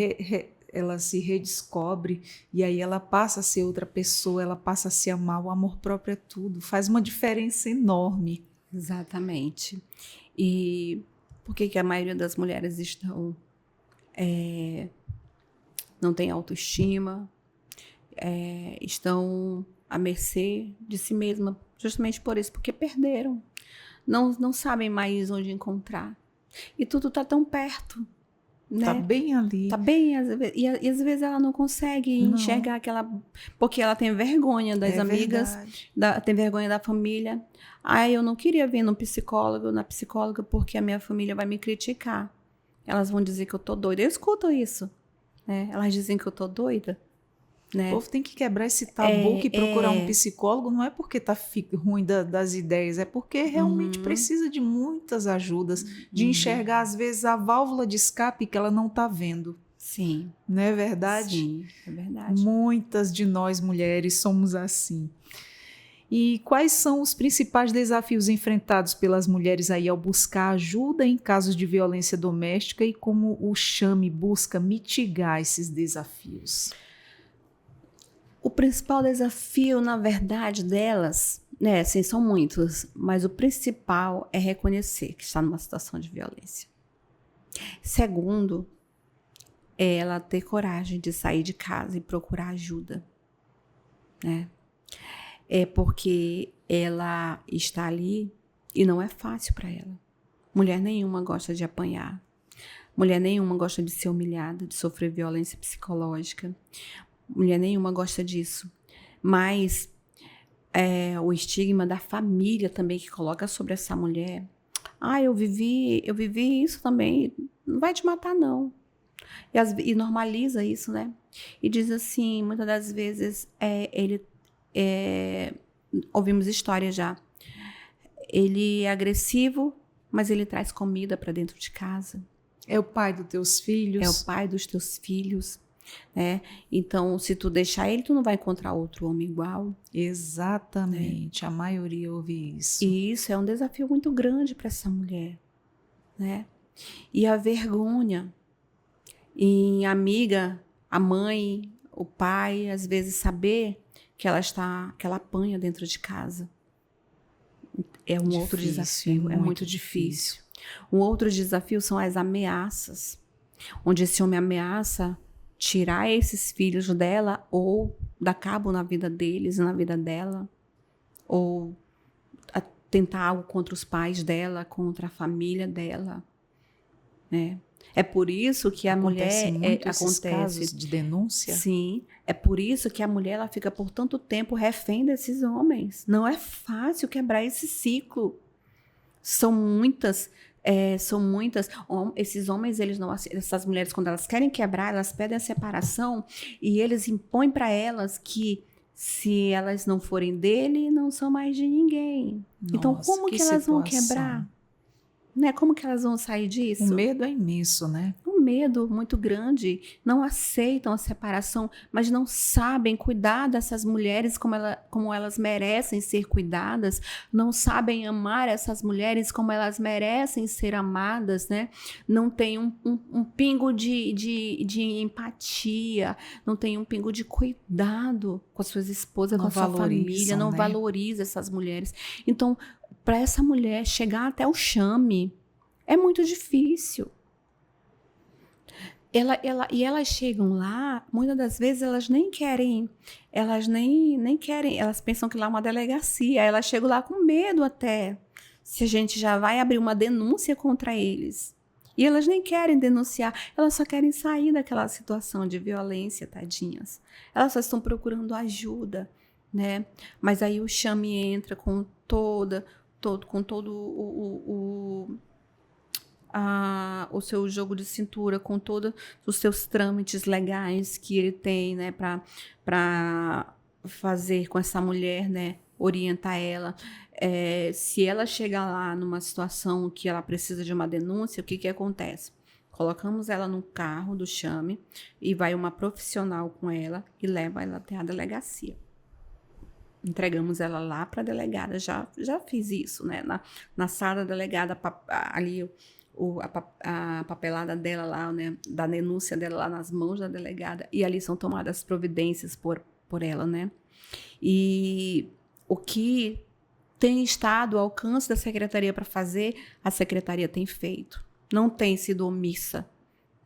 redescobre e aí ela passa a ser outra pessoa, ela passa a se amar. O amor próprio é tudo. Faz uma diferença enorme. Exatamente. E por que a maioria das mulheres não tem autoestima, estão à mercê de si mesma? Justamente por isso, porque perderam. Não sabem mais onde encontrar. E tudo está tão perto, né? Tá bem ali. Tá bem, e às vezes ela não consegue enxergar aquela... Porque ela tem vergonha das amigas, tem vergonha da família. Eu não queria vir no psicólogo, na psicóloga, porque a minha família vai me criticar. Elas vão dizer que eu tô doida. Eu escuto isso, né? Elas dizem que eu tô doida. Né? O povo tem que quebrar esse tabu que procurar um psicólogo não é porque tá ruim das ideias, é porque realmente precisa de muitas ajudas, de enxergar às vezes a válvula de escape que ela não tá vendo. Sim. Não é verdade? Sim, é verdade. Muitas de nós mulheres somos assim. E quais são os principais desafios enfrentados pelas mulheres aí ao buscar ajuda em casos de violência doméstica e como o Chame busca mitigar esses desafios? O principal desafio, na verdade, delas, né, assim, são muitos, mas o principal é reconhecer que está numa situação de violência. Segundo, é ela ter coragem de sair de casa e procurar ajuda, né? É porque ela está ali e não é fácil para ela. Mulher nenhuma gosta de apanhar. Mulher nenhuma gosta de ser humilhada, de sofrer violência psicológica. Mulher nenhuma gosta disso. Mas o estigma da família também que coloca sobre essa mulher. Eu vivi isso também. Não vai te matar, não. E normaliza isso, né? E diz assim, muitas das vezes, ouvimos histórias já. Ele é agressivo, mas ele traz comida para dentro de casa. É o pai dos teus filhos. É o pai dos teus filhos. Né? Então, se tu deixar ele, tu não vai encontrar outro homem igual. Exatamente, a maioria ouve isso. E isso é um desafio muito grande para essa mulher, né? E a vergonha em amiga, a mãe, o pai, às vezes saber que ela apanha dentro de casa. É um outro desafio, é muito difícil. Um outro desafio são as ameaças, onde esse homem ameaça tirar esses filhos dela ou dar cabo na vida deles, na vida dela, ou tentar algo contra os pais dela, contra a família dela, né? É por isso que a mulher acontece casos de denúncia. Sim, é por isso que a mulher ela fica por tanto tempo refém desses homens. Não é fácil quebrar esse ciclo. São muitas. Esses homens, eles não, essas mulheres, quando elas querem quebrar, elas pedem a separação e eles impõem para elas que se elas não forem dele, não são mais de ninguém. Nossa, então, como que elas vão quebrar? Né? Como que elas vão sair disso? O medo é imenso, né? O medo muito grande, não aceitam a separação, mas não sabem cuidar dessas mulheres como elas merecem ser cuidadas, não sabem amar essas mulheres como elas merecem ser amadas, né? Não tem um pingo de empatia, não tem um pingo de cuidado com as suas esposas, com a sua família, não valoriza essas mulheres. Então, para essa mulher chegar até o chame, é muito difícil. E elas chegam lá, muitas das vezes elas nem querem, elas pensam que lá é uma delegacia, elas chegam lá com medo até, se a gente já vai abrir uma denúncia contra eles. E elas nem querem denunciar, elas só querem sair daquela situação de violência, tadinhas. Elas só estão procurando ajuda, né? Mas aí o chame entra com todo o seu jogo de cintura, com todos os seus trâmites legais que ele tem, né, para fazer com essa mulher, né, orientar ela. Se ela chegar lá numa situação que ela precisa de uma denúncia, o que acontece? Colocamos ela no carro do chame e vai uma profissional com ela e leva ela até a delegacia. Entregamos ela lá para a delegada, já fiz isso, né? Na sala da delegada, ali a papelada dela lá, né? Da denúncia dela lá nas mãos da delegada, e ali são tomadas providências por ela, né? E o que tem estado ao alcance da secretaria para fazer, a secretaria tem feito. Não tem sido omissa,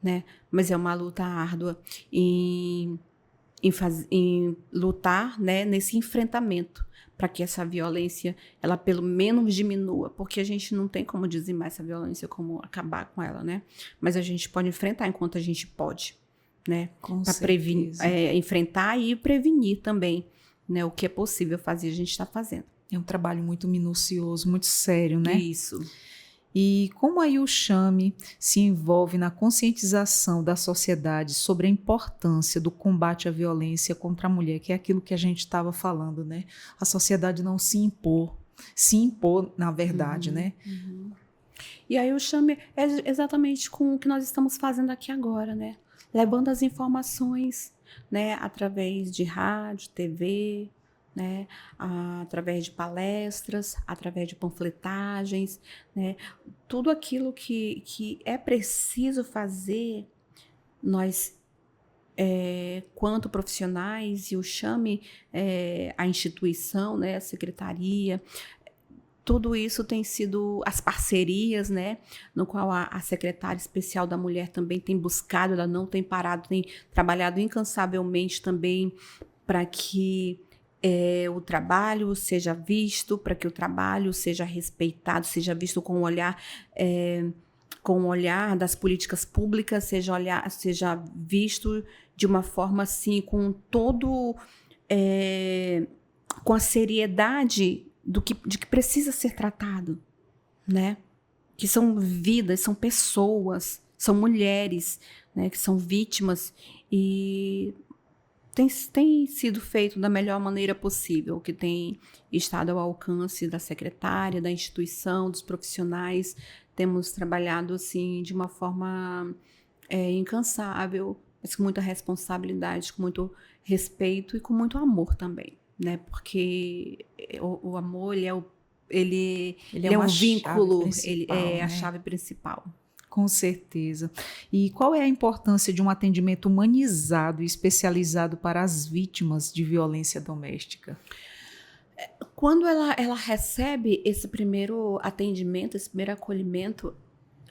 né? Mas é uma luta árdua em lutar, né, nesse enfrentamento, para que essa violência, ela pelo menos diminua, porque a gente não tem como dizimar essa violência, como acabar com ela, né? Mas a gente pode enfrentar enquanto a gente pode, né? Para prevenir, enfrentar e prevenir também, né? O que é possível fazer, a gente está fazendo. É um trabalho muito minucioso, muito sério, né? Isso. E como aí o chame se envolve na conscientização da sociedade sobre a importância do combate à violência contra a mulher, que é aquilo que a gente estava falando, né? A sociedade não se impor na verdade, né? Uhum. E aí o chame é exatamente com o que nós estamos fazendo aqui agora, né? Levando as informações, né? Através de rádio, TV, né, através de palestras, através de panfletagens, né, tudo aquilo que é preciso fazer, nós, quanto profissionais, e o chame, a instituição, né, a secretaria, tudo isso tem sido as parcerias, né, no qual a secretária especial da mulher também tem buscado, ela não tem parado, tem trabalhado incansavelmente também para que o trabalho seja visto, para que o trabalho seja respeitado, seja visto com o olhar das políticas públicas, seja visto de uma forma assim, com a seriedade de que precisa ser tratado, né? Que são vidas, são pessoas, são mulheres, né, que são vítimas, e tem sido feito da melhor maneira possível, que tem estado ao alcance da secretária, da instituição, dos profissionais. Temos trabalhado assim de uma forma incansável, mas com muita responsabilidade, com muito respeito e com muito amor também, né? Porque o amor, ele é um vínculo, ele é a chave principal. Com certeza. E qual é a importância de um atendimento humanizado e especializado para as vítimas de violência doméstica? Quando ela recebe esse primeiro atendimento, esse primeiro acolhimento,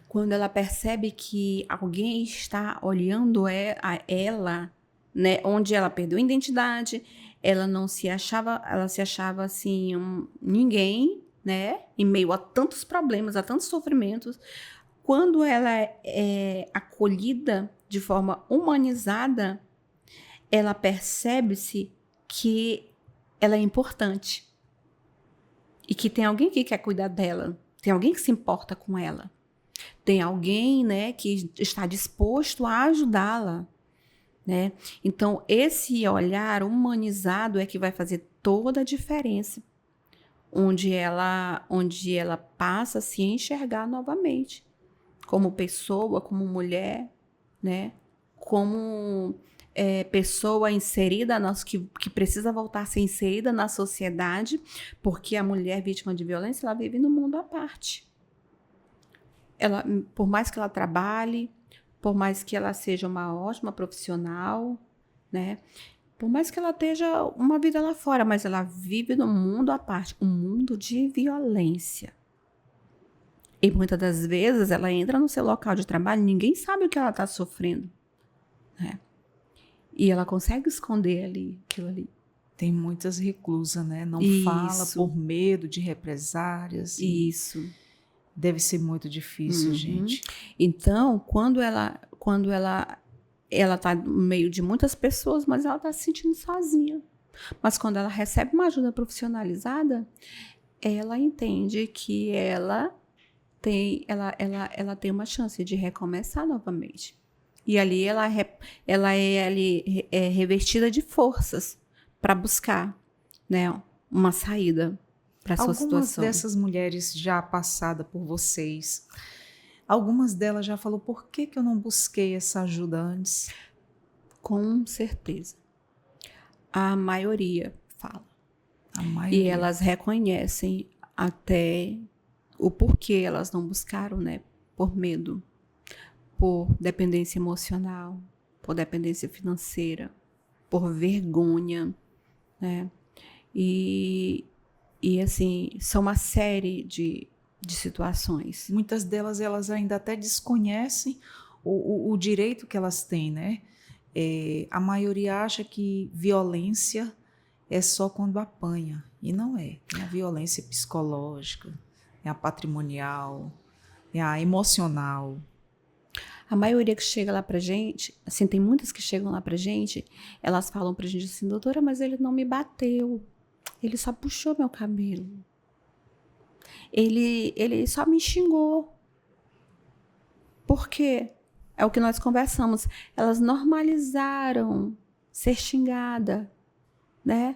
quando ela percebe que alguém está olhando a ela, né, onde ela perdeu a identidade, ela se achava assim, ninguém, né, em meio a tantos problemas, a tantos sofrimentos. Quando ela é acolhida de forma humanizada, ela percebe-se que ela é importante e que tem alguém que quer cuidar dela, tem alguém que se importa com ela, tem alguém, né, que está disposto a ajudá-la, né? Então, esse olhar humanizado é que vai fazer toda a diferença, onde ela passa a se enxergar novamente como pessoa, como mulher, né? Como pessoa inserida, que precisa voltar a ser inserida na sociedade, porque a mulher vítima de violência, ela vive no mundo à parte. Ela, por mais que ela trabalhe, por mais que ela seja uma ótima profissional, né? Por mais que ela esteja uma vida lá fora, mas ela vive no mundo à parte, um mundo de violência. E muitas das vezes ela entra no seu local de trabalho, ninguém sabe o que ela está sofrendo, né? E ela consegue esconder aquilo ali. Tem muitas reclusas, né? Não fala por medo de represárias. Isso. Deve ser muito difícil, gente. Então, quando ela está no meio de muitas pessoas, mas ela está se sentindo sozinha. Mas quando ela recebe uma ajuda profissionalizada, ela entende que ela tem uma chance de recomeçar novamente. E ali ela é revestida de forças para buscar, né, uma saída para sua situação. Algumas dessas mulheres já passadas por vocês, algumas delas já falou, por que eu não busquei essa ajuda antes? Com certeza. A maioria fala. A maioria. E elas reconhecem até o porquê elas não buscaram, né? Por medo, por dependência emocional, por dependência financeira, por vergonha, né? E assim, são uma série de situações. Muitas delas, elas ainda até desconhecem o direito que elas têm, né? A maioria acha que violência é só quando apanha, e não é. Tem a violência psicológica, é a patrimonial, é a emocional. A maioria que chega lá pra gente, assim, tem muitas que chegam lá pra gente, elas falam pra gente assim, doutora, mas ele não me bateu, ele só puxou meu cabelo, ele só me xingou. Por quê? É o que nós conversamos, elas normalizaram ser xingada, né?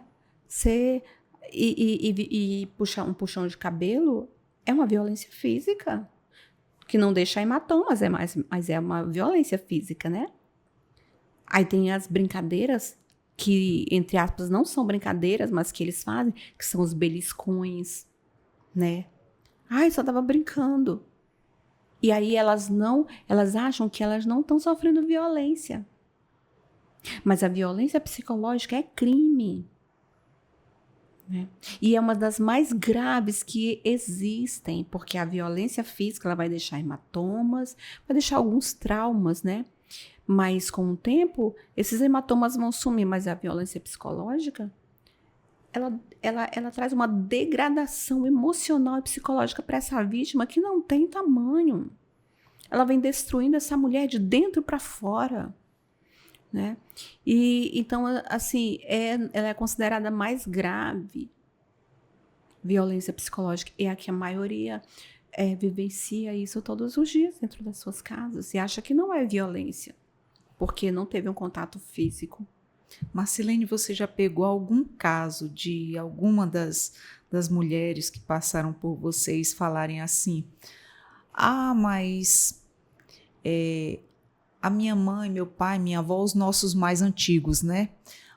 Puxar um puxão de cabelo é uma violência física, que não deixa hematomas, mas é uma violência física, né? Aí tem as brincadeiras, que, entre aspas, não são brincadeiras, mas que eles fazem, que são os beliscões, né? Ai, só tava brincando. E aí elas acham que elas não estão sofrendo violência. Mas a violência psicológica é crime. Né? E é uma das mais graves que existem, porque a violência física ela vai deixar hematomas, vai deixar alguns traumas, né? Mas com o tempo, esses hematomas vão sumir, mas a violência psicológica, ela traz uma degradação emocional e psicológica para essa vítima que não tem tamanho. Ela vem destruindo essa mulher de dentro para fora. Né? E então, assim, ela é considerada mais grave violência psicológica, e a que a maioria vivencia isso todos os dias dentro das suas casas e acha que não é violência, porque não teve um contato físico. Marcilene, você já pegou algum caso de alguma das mulheres que passaram por vocês falarem assim, mas a minha mãe, meu pai, minha avó, os nossos mais antigos, né?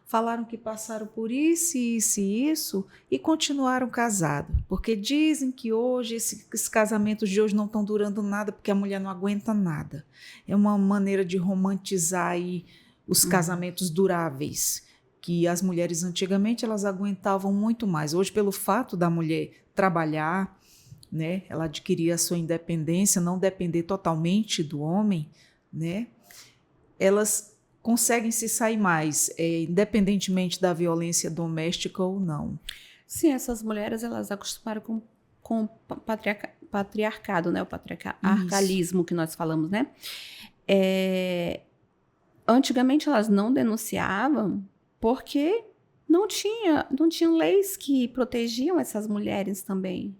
Falaram que passaram por isso, isso e isso e continuaram casados. Porque dizem que hoje, esses casamentos de hoje não estão durando nada porque a mulher não aguenta nada. É uma maneira de romantizar aí os casamentos duráveis, que as mulheres antigamente elas aguentavam muito mais. Hoje, pelo fato da mulher trabalhar, né? Ela adquirir a sua independência, não depender totalmente do homem, né? Elas conseguem se sair mais, independentemente da violência doméstica ou não. Sim, essas mulheres, elas acostumaram com o patriarcado, né? O patriarcalismo que nós falamos, né? Antigamente, elas não denunciavam porque não tinham leis que protegiam essas mulheres também.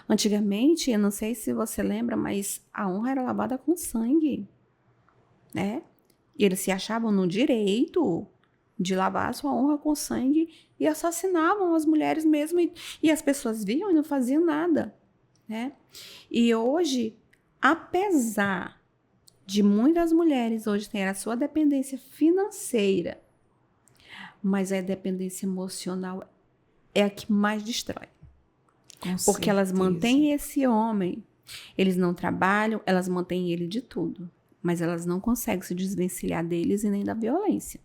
Antigamente, eu não sei se você lembra, mas a honra era lavada com sangue, né? E eles se achavam no direito de lavar a sua honra com sangue e assassinavam as mulheres mesmo. E as pessoas viam e não faziam nada, né? E hoje, apesar de muitas mulheres hoje tem a sua dependência financeira, mas a dependência emocional é a que mais destrói. Porque elas mantêm esse homem, eles não trabalham, elas mantêm ele de tudo, mas elas não conseguem se desvencilhar deles e nem da violência.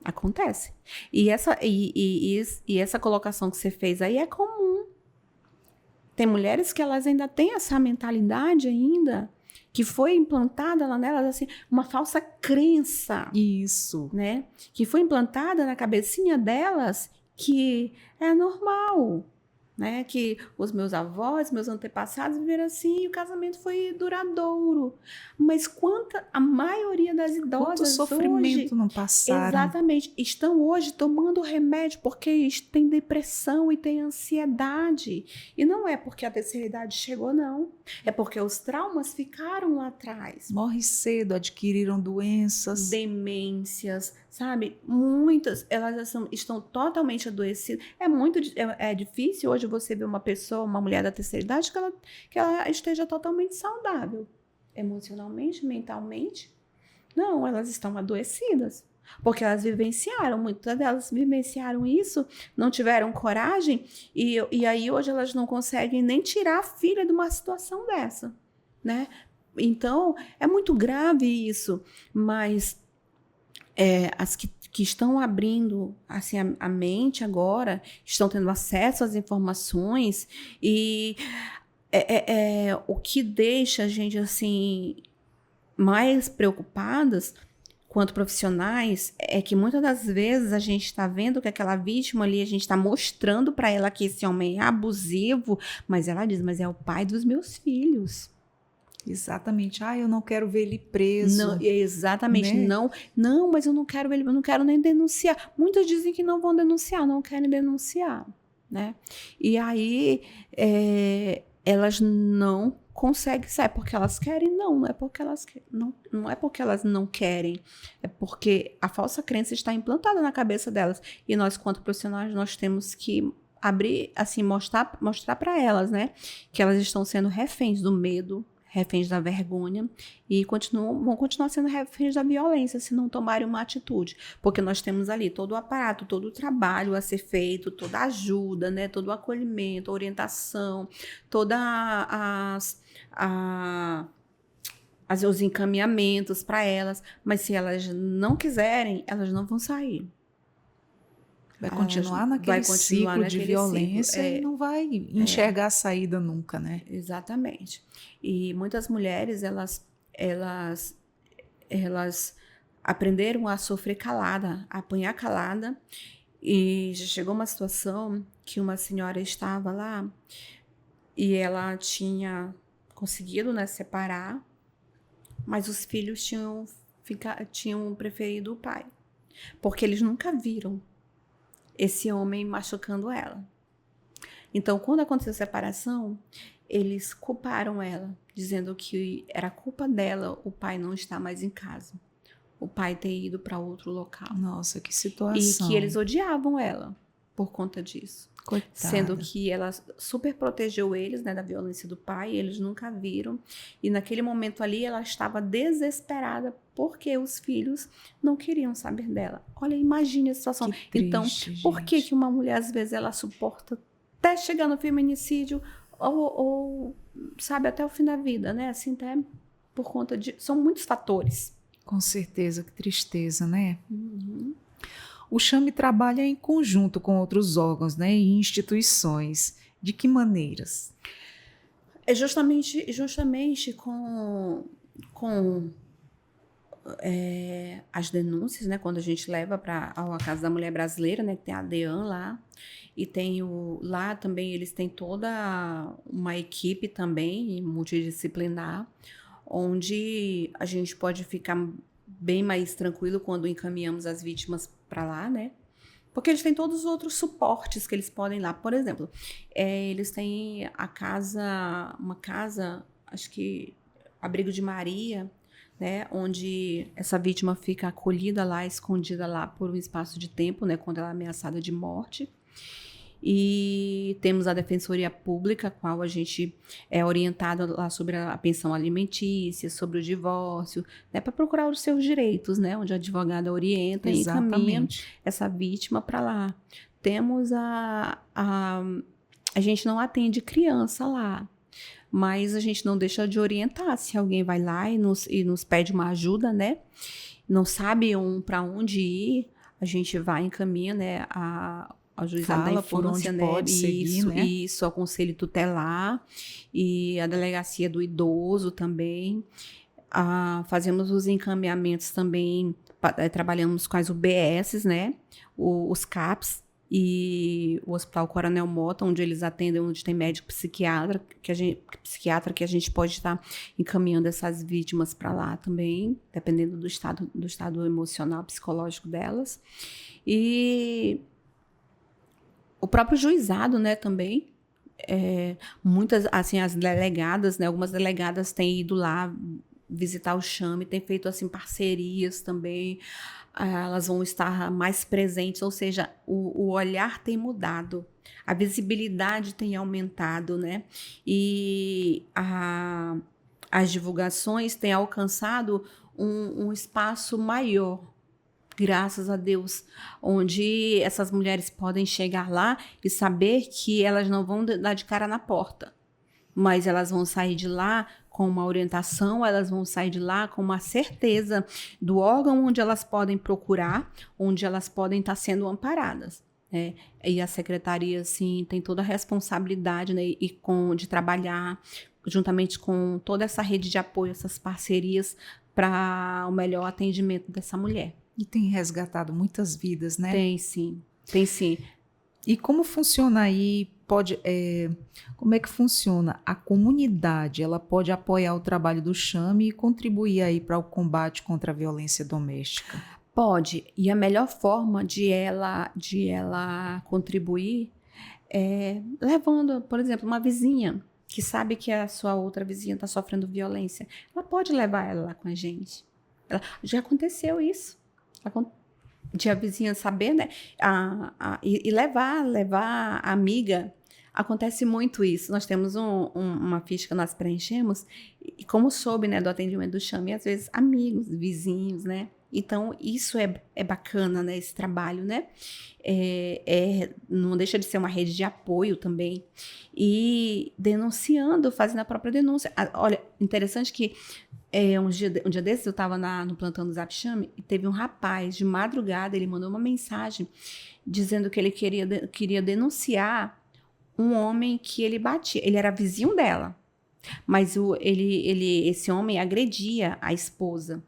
Acontece. E essa colocação que você fez aí é comum. Tem mulheres que elas ainda têm essa mentalidade ainda, que foi implantada lá nelas, assim, uma falsa crença. Isso. Né? Que foi implantada na cabecinha delas que é normal. Né? Que os meus avós, meus antepassados viveram assim e o casamento foi duradouro. Mas a maioria das idosas quanto sofrimento hoje, não passaram. Exatamente, estão hoje tomando remédio porque tem depressão e tem ansiedade. E não é porque a terceira idade chegou, não. É porque os traumas ficaram lá atrás. Morre cedo, adquiriram doenças. Demências, sabe? Muitas, elas estão totalmente adoecidas. É difícil hoje você ver uma pessoa, uma mulher da terceira idade, que ela esteja totalmente saudável. Emocionalmente, mentalmente. Não, elas estão adoecidas. Porque elas vivenciaram, muitas delas vivenciaram isso, não tiveram coragem, e aí hoje elas não conseguem nem tirar a filha de uma situação dessa, né? Então, é muito grave isso, mas as que estão abrindo assim, a mente agora, estão tendo acesso às informações, e o que deixa a gente assim mais preocupadas quanto profissionais é que muitas das vezes a gente está vendo que aquela vítima ali, a gente está mostrando para ela que esse homem é abusivo, mas ela diz, mas é o pai dos meus filhos. Exatamente. Eu não quero ver ele preso. Não, exatamente. Né? Não, mas eu não quero ver ele, eu não quero nem denunciar. Muitos dizem que não vão denunciar, não querem denunciar, né? E aí elas não conseguem sair porque elas querem, não é porque elas não é porque elas não querem, é porque a falsa crença está implantada na cabeça delas. E nós, quanto profissionais, nós temos que abrir, assim, mostrar para elas, né, que elas estão sendo reféns do medo, reféns da vergonha e vão continuar sendo reféns da violência se não tomarem uma atitude, porque nós temos ali todo o aparato, todo o trabalho a ser feito, toda a ajuda, né, todo o acolhimento, a orientação, toda os encaminhamentos para elas, mas se elas não quiserem, elas não vão sair. Vai continuar naquele ciclo de violência e não vai enxergar a saída nunca, né? Exatamente. E muitas mulheres, elas aprenderam a sofrer calada, a apanhar calada. E já chegou uma situação que uma senhora estava lá e ela tinha conseguido, né, separar, mas os filhos tinham preferido o pai, porque eles nunca viram esse homem machucando ela. Então, quando aconteceu a separação, eles culparam ela, dizendo que era culpa dela o pai não estar mais em casa, o pai ter ido para outro local. Nossa, que situação. E que eles odiavam ela por conta disso. Coitada. Sendo que ela super protegeu eles, né, da violência do pai, e eles nunca viram. E naquele momento ali, ela estava desesperada porque os filhos não queriam saber dela. Olha, imagine a situação. Que triste, então, por que uma mulher, às vezes, ela suporta até chegar no feminicídio ou sabe, até o fim da vida, né? Assim, até por conta de... São muitos fatores. Com certeza, que tristeza, né? Uhum. O Chame trabalha em conjunto com outros órgãos, né, e instituições. De que maneiras? É justamente com as denúncias, né, quando a gente leva para a Casa da Mulher Brasileira, né, que tem a DEAN lá, e tem lá também eles têm toda uma equipe também multidisciplinar, onde a gente pode ficar bem mais tranquilo quando encaminhamos as vítimas para lá, né? Porque eles têm todos os outros suportes que eles podem ir lá. Por exemplo, eles têm uma casa, acho que Abrigo de Maria, né? Onde essa vítima fica acolhida lá, escondida lá por um espaço de tempo, né? Quando ela é ameaçada de morte. E temos a Defensoria Pública, a qual a gente é orientado lá sobre a pensão alimentícia, sobre o divórcio, né, para procurar os seus direitos, né, onde a advogada orienta e encaminha essa vítima para lá. Temos a gente não atende criança lá, mas a gente não deixa de orientar. Se alguém vai lá e nos pede uma ajuda, né, não sabe para onde ir, a gente vai e encaminha, né, a juizado da infância, né? Pode seguir, né? Isso, ao conselho tutelar e a delegacia do idoso também. Fazemos os encaminhamentos também, trabalhamos com as UBSs, né? Os CAPs e o Hospital Coronel Mota, onde eles atendem, onde tem médico psiquiatra, que a gente pode estar encaminhando essas vítimas para lá também, dependendo do estado emocional, psicológico delas. E o próprio juizado, né, também, muitas, assim, as delegadas, né, algumas delegadas têm ido lá visitar o Chame, têm feito, assim, parcerias também, elas vão estar mais presentes, ou seja, o olhar tem mudado, a visibilidade tem aumentado, né, e as divulgações têm alcançado um espaço maior, graças a Deus, onde essas mulheres podem chegar lá e saber que elas não vão dar de cara na porta, mas elas vão sair de lá com uma orientação, elas vão sair de lá com uma certeza do órgão onde elas podem procurar, onde elas podem estar sendo amparadas, né? E a secretaria, assim, tem toda a responsabilidade, né, de trabalhar juntamente com toda essa rede de apoio, essas parcerias para o melhor atendimento dessa mulher. E tem resgatado muitas vidas, né? Tem sim, tem sim. E como funciona aí? Como é que funciona? A comunidade, ela pode apoiar o trabalho do Chame e contribuir aí para o combate contra a violência doméstica? Pode. E a melhor forma de ela contribuir é levando, por exemplo, uma vizinha que sabe que a sua outra vizinha está sofrendo violência. Ela pode levar ela lá com a gente. Já aconteceu isso. De a vizinha saber, né? E levar a amiga. Acontece muito isso. Nós temos uma ficha que nós preenchemos e como soube, né, do atendimento do Chame, às vezes amigos, vizinhos, né? Então, isso é bacana, né? Esse trabalho, né? Não deixa de ser uma rede de apoio também. E denunciando, fazendo a própria denúncia. Olha, interessante que um dia desses eu estava no plantão do Zap Chame e teve um rapaz, de madrugada, ele mandou uma mensagem dizendo que ele queria denunciar um homem que ele batia. Ele era vizinho dela, mas esse homem agredia a esposa.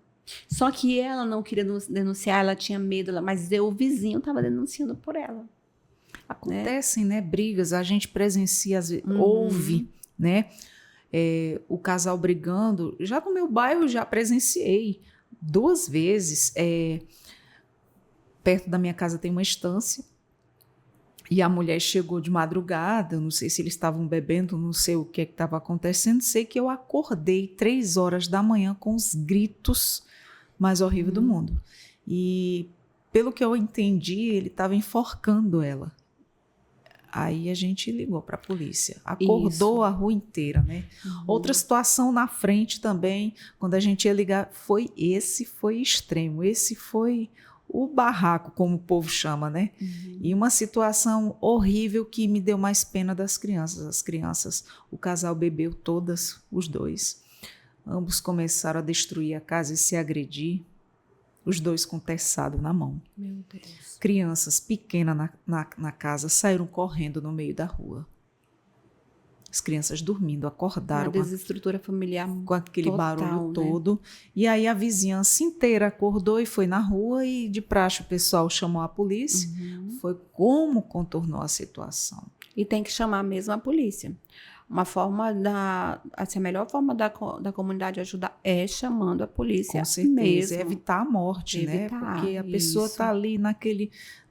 Só que ela não queria denunciar, ela tinha medo, mas o vizinho estava denunciando por ela. Acontecem, né, brigas, a gente presencia, ouve, né, o casal brigando. Já no meu bairro, já presenciei 2 vezes. Perto da minha casa tem uma estância, e a mulher chegou de madrugada, não sei se eles estavam bebendo, não sei o que estava acontecendo, sei que eu acordei 3 horas da manhã com os gritos mais horríveis do mundo. E, pelo que eu entendi, ele estava enforcando ela. Aí a gente ligou para a polícia. Acordou a rua inteira, né? Outra situação na frente também, quando a gente ia ligar, foi extremo. Esse foi o barraco, como o povo chama, né? E uma situação horrível que me deu mais pena das crianças. As crianças, o casal bebeu todas, os 2. Ambos começaram a destruir a casa e se agredir. Os 2 com terçado na mão. Meu Deus. Crianças pequenas na casa saíram correndo no meio da rua. As crianças dormindo, acordaram. Uma desestrutura familiar com aquele total, barulho né? todo. E aí a vizinhança inteira acordou e foi na rua e de praxe o pessoal chamou a polícia. Foi como contornou a situação. E tem que chamar mesmo a polícia. Uma forma a melhor forma da comunidade ajudar é chamando a polícia. Com certeza, mesmo. Evitar a morte, né? Porque a pessoa está ali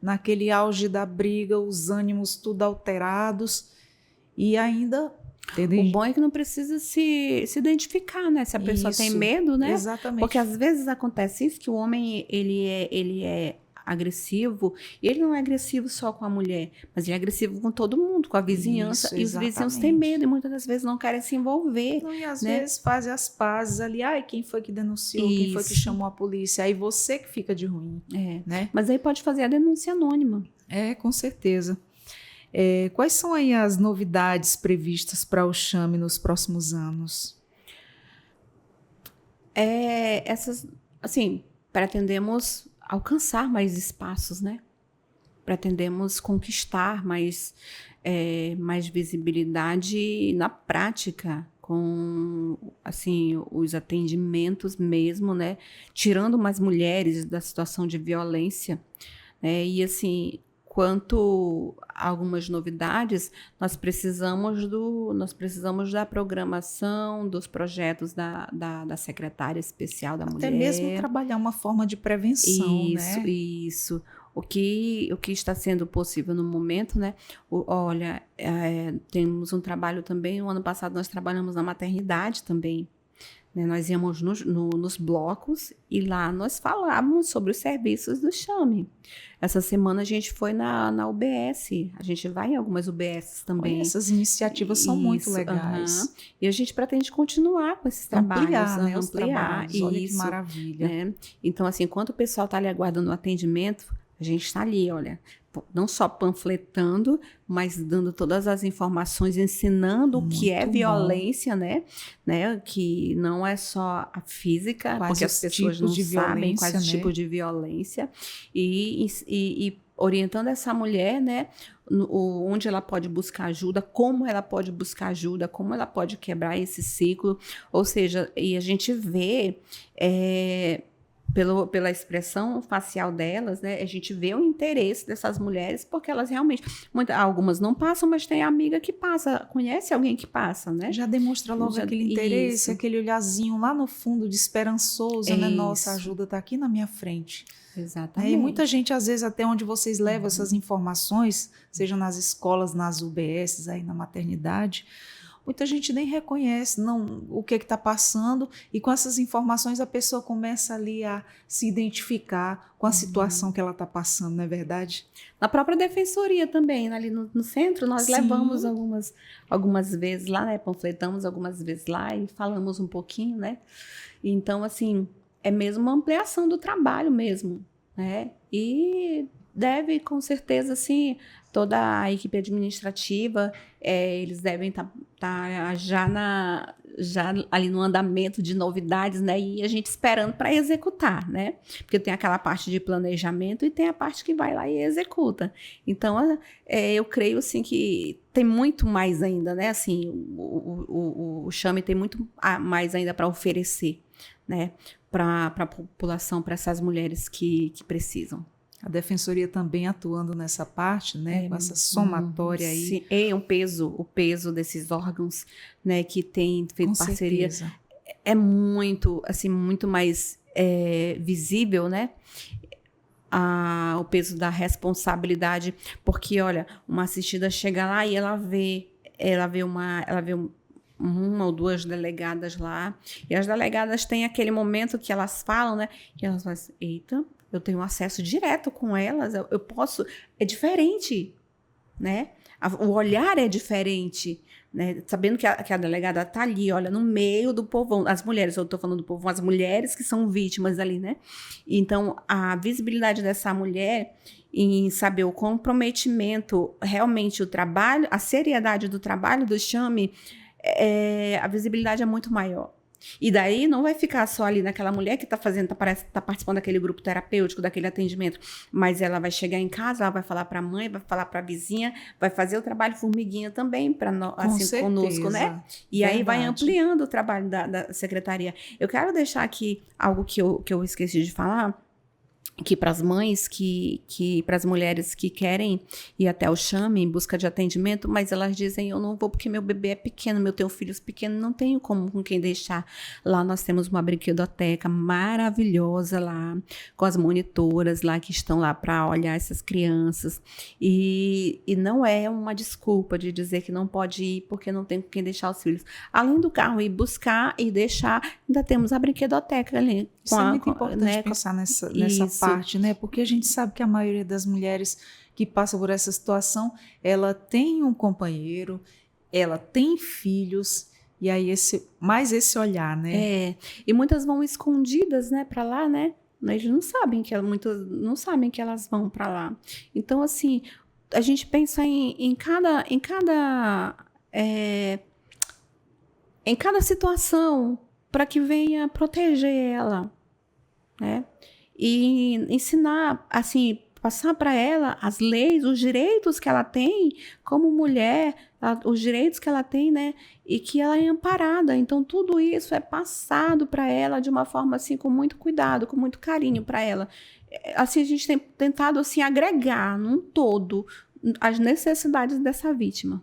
naquele auge da briga, os ânimos tudo alterados e ainda... Entendeu? O bom é que não precisa se identificar, né? Se a pessoa tem medo, né? Exatamente. Porque às vezes acontece isso, que o homem, ele é agressivo, ele não é agressivo só com a mulher, mas ele é agressivo com todo mundo, com a vizinhança. Isso, e os vizinhos exatamente. têm medo e muitas das vezes não querem se envolver. Não, e às né? vezes fazem as pazes ali. Ai, quem foi que denunciou? Quem foi que Isso. chamou a polícia? Aí você que fica de ruim, né? Mas aí pode fazer a denúncia anônima. Com certeza. Quais são aí as novidades previstas para o Chame nos próximos anos? Assim, pretendemos alcançar mais espaços, né? Pretendemos conquistar mais visibilidade na prática, com, assim, os atendimentos mesmo, né? Tirando mais mulheres da situação de violência, né? E, assim, quanto a algumas novidades, nós precisamos da programação, dos projetos da secretária especial da mulher. Até mesmo trabalhar uma forma de prevenção, Isso, né? Isso. O que está sendo possível no momento, né? Olha, temos um trabalho também, no ano passado nós trabalhamos na maternidade também. Né? Nós íamos nos blocos e lá nós falávamos sobre os serviços do Chame. Essa semana a gente foi na UBS, a gente vai em algumas UBSs também. Olha, essas iniciativas são muito legais. E a gente pretende continuar com esses trabalhos. Ampliar, né, os trabalhos. Olha que maravilha. Né? Então, assim, enquanto o pessoal está ali aguardando o atendimento, a gente está ali, olha, não só panfletando, mas dando todas as informações, ensinando o que é violência, né? Que não é só a física, porque as pessoas não sabem quais os tipos de violência. E orientando essa mulher, né? Onde ela pode buscar ajuda, como ela pode buscar ajuda, como ela pode quebrar esse ciclo. Ou seja, e a gente vê... Pela expressão facial delas, né, a gente vê o interesse dessas mulheres, porque elas realmente, algumas não passam, mas tem amiga que passa, conhece alguém que passa, né? Já demonstra logo aquele interesse, aquele olharzinho lá no fundo de esperançoso, né? Nossa, a ajuda está aqui na minha frente. Exatamente. E muita gente, às vezes, até onde vocês levam essas informações, seja nas escolas, nas UBSs, aí na maternidade, muita gente nem reconhece o que está passando, e com essas informações a pessoa começa ali a se identificar com a situação que ela está passando, não é verdade? Na própria defensoria também, ali no centro, nós levamos algumas vezes lá, né? Panfletamos algumas vezes lá e falamos um pouquinho, né? Então, assim, é mesmo uma ampliação do trabalho mesmo, né? E deve, com certeza, assim, toda a equipe administrativa, eles devem estar já ali no andamento de novidades, né? E a gente esperando para executar, né? Porque tem aquela parte de planejamento e tem a parte que vai lá e executa. Então, eu creio, assim, que tem muito mais ainda, né? Assim, o Chame tem muito mais ainda para oferecer, né? Para a população, para essas mulheres que precisam. A defensoria também atuando nessa parte, né? Com essa somatória aí. Sim, o peso desses órgãos, né? Que tem feito com parceria. Certeza. É muito, assim, muito mais visível, né? O peso da responsabilidade. Porque, olha, uma assistida chega lá e ela vê uma ou duas delegadas lá. E as delegadas têm aquele momento que elas falam, né? Que elas falam assim, eita, eu tenho acesso direto com elas, eu posso... É diferente, né? O olhar é diferente, né? Sabendo que a delegada está ali, olha, no meio do povão. As mulheres, eu estou falando do povão, as mulheres que são vítimas ali, né? Então, a visibilidade dessa mulher em saber o comprometimento, realmente o trabalho, a seriedade do trabalho do Chame, a visibilidade é muito maior. E daí não vai ficar só ali naquela mulher que está participando daquele grupo terapêutico, daquele atendimento, mas ela vai chegar em casa, ela vai falar para a mãe, vai falar para a vizinha, vai fazer o trabalho formiguinha também assim, conosco, né? E aí vai ampliando o trabalho da secretaria. Eu quero deixar aqui algo que eu esqueci de falar, que para as mães, para as mulheres que querem ir até o Chame em busca de atendimento, mas elas dizem, eu não vou porque meu bebê é pequeno, eu tenho filhos pequenos, não tenho com quem deixar. Lá nós temos uma brinquedoteca maravilhosa lá, com as monitoras lá que estão lá para olhar essas crianças. E não é uma desculpa de dizer que não pode ir porque não tem com quem deixar os filhos. Além do carro ir buscar e deixar, ainda temos a brinquedoteca ali. Isso é muito importante, né, pensar nessa parte, né? Porque a gente sabe que a maioria das mulheres que passam por essa situação, ela tem um companheiro, ela tem filhos, e aí mais esse olhar, né? E muitas vão escondidas, né, para lá, né? Eles não sabem muitas não sabem que elas vão para lá. Então, assim, a gente pensa em cada situação para que venha proteger ela, né? E ensinar, assim, passar para ela as leis, os direitos que ela tem como mulher, os direitos que ela tem, né? E que ela é amparada. Então, tudo isso é passado para ela de uma forma, assim, com muito cuidado, com muito carinho para ela. Assim, a gente tem tentado, assim, agregar num todo as necessidades dessa vítima.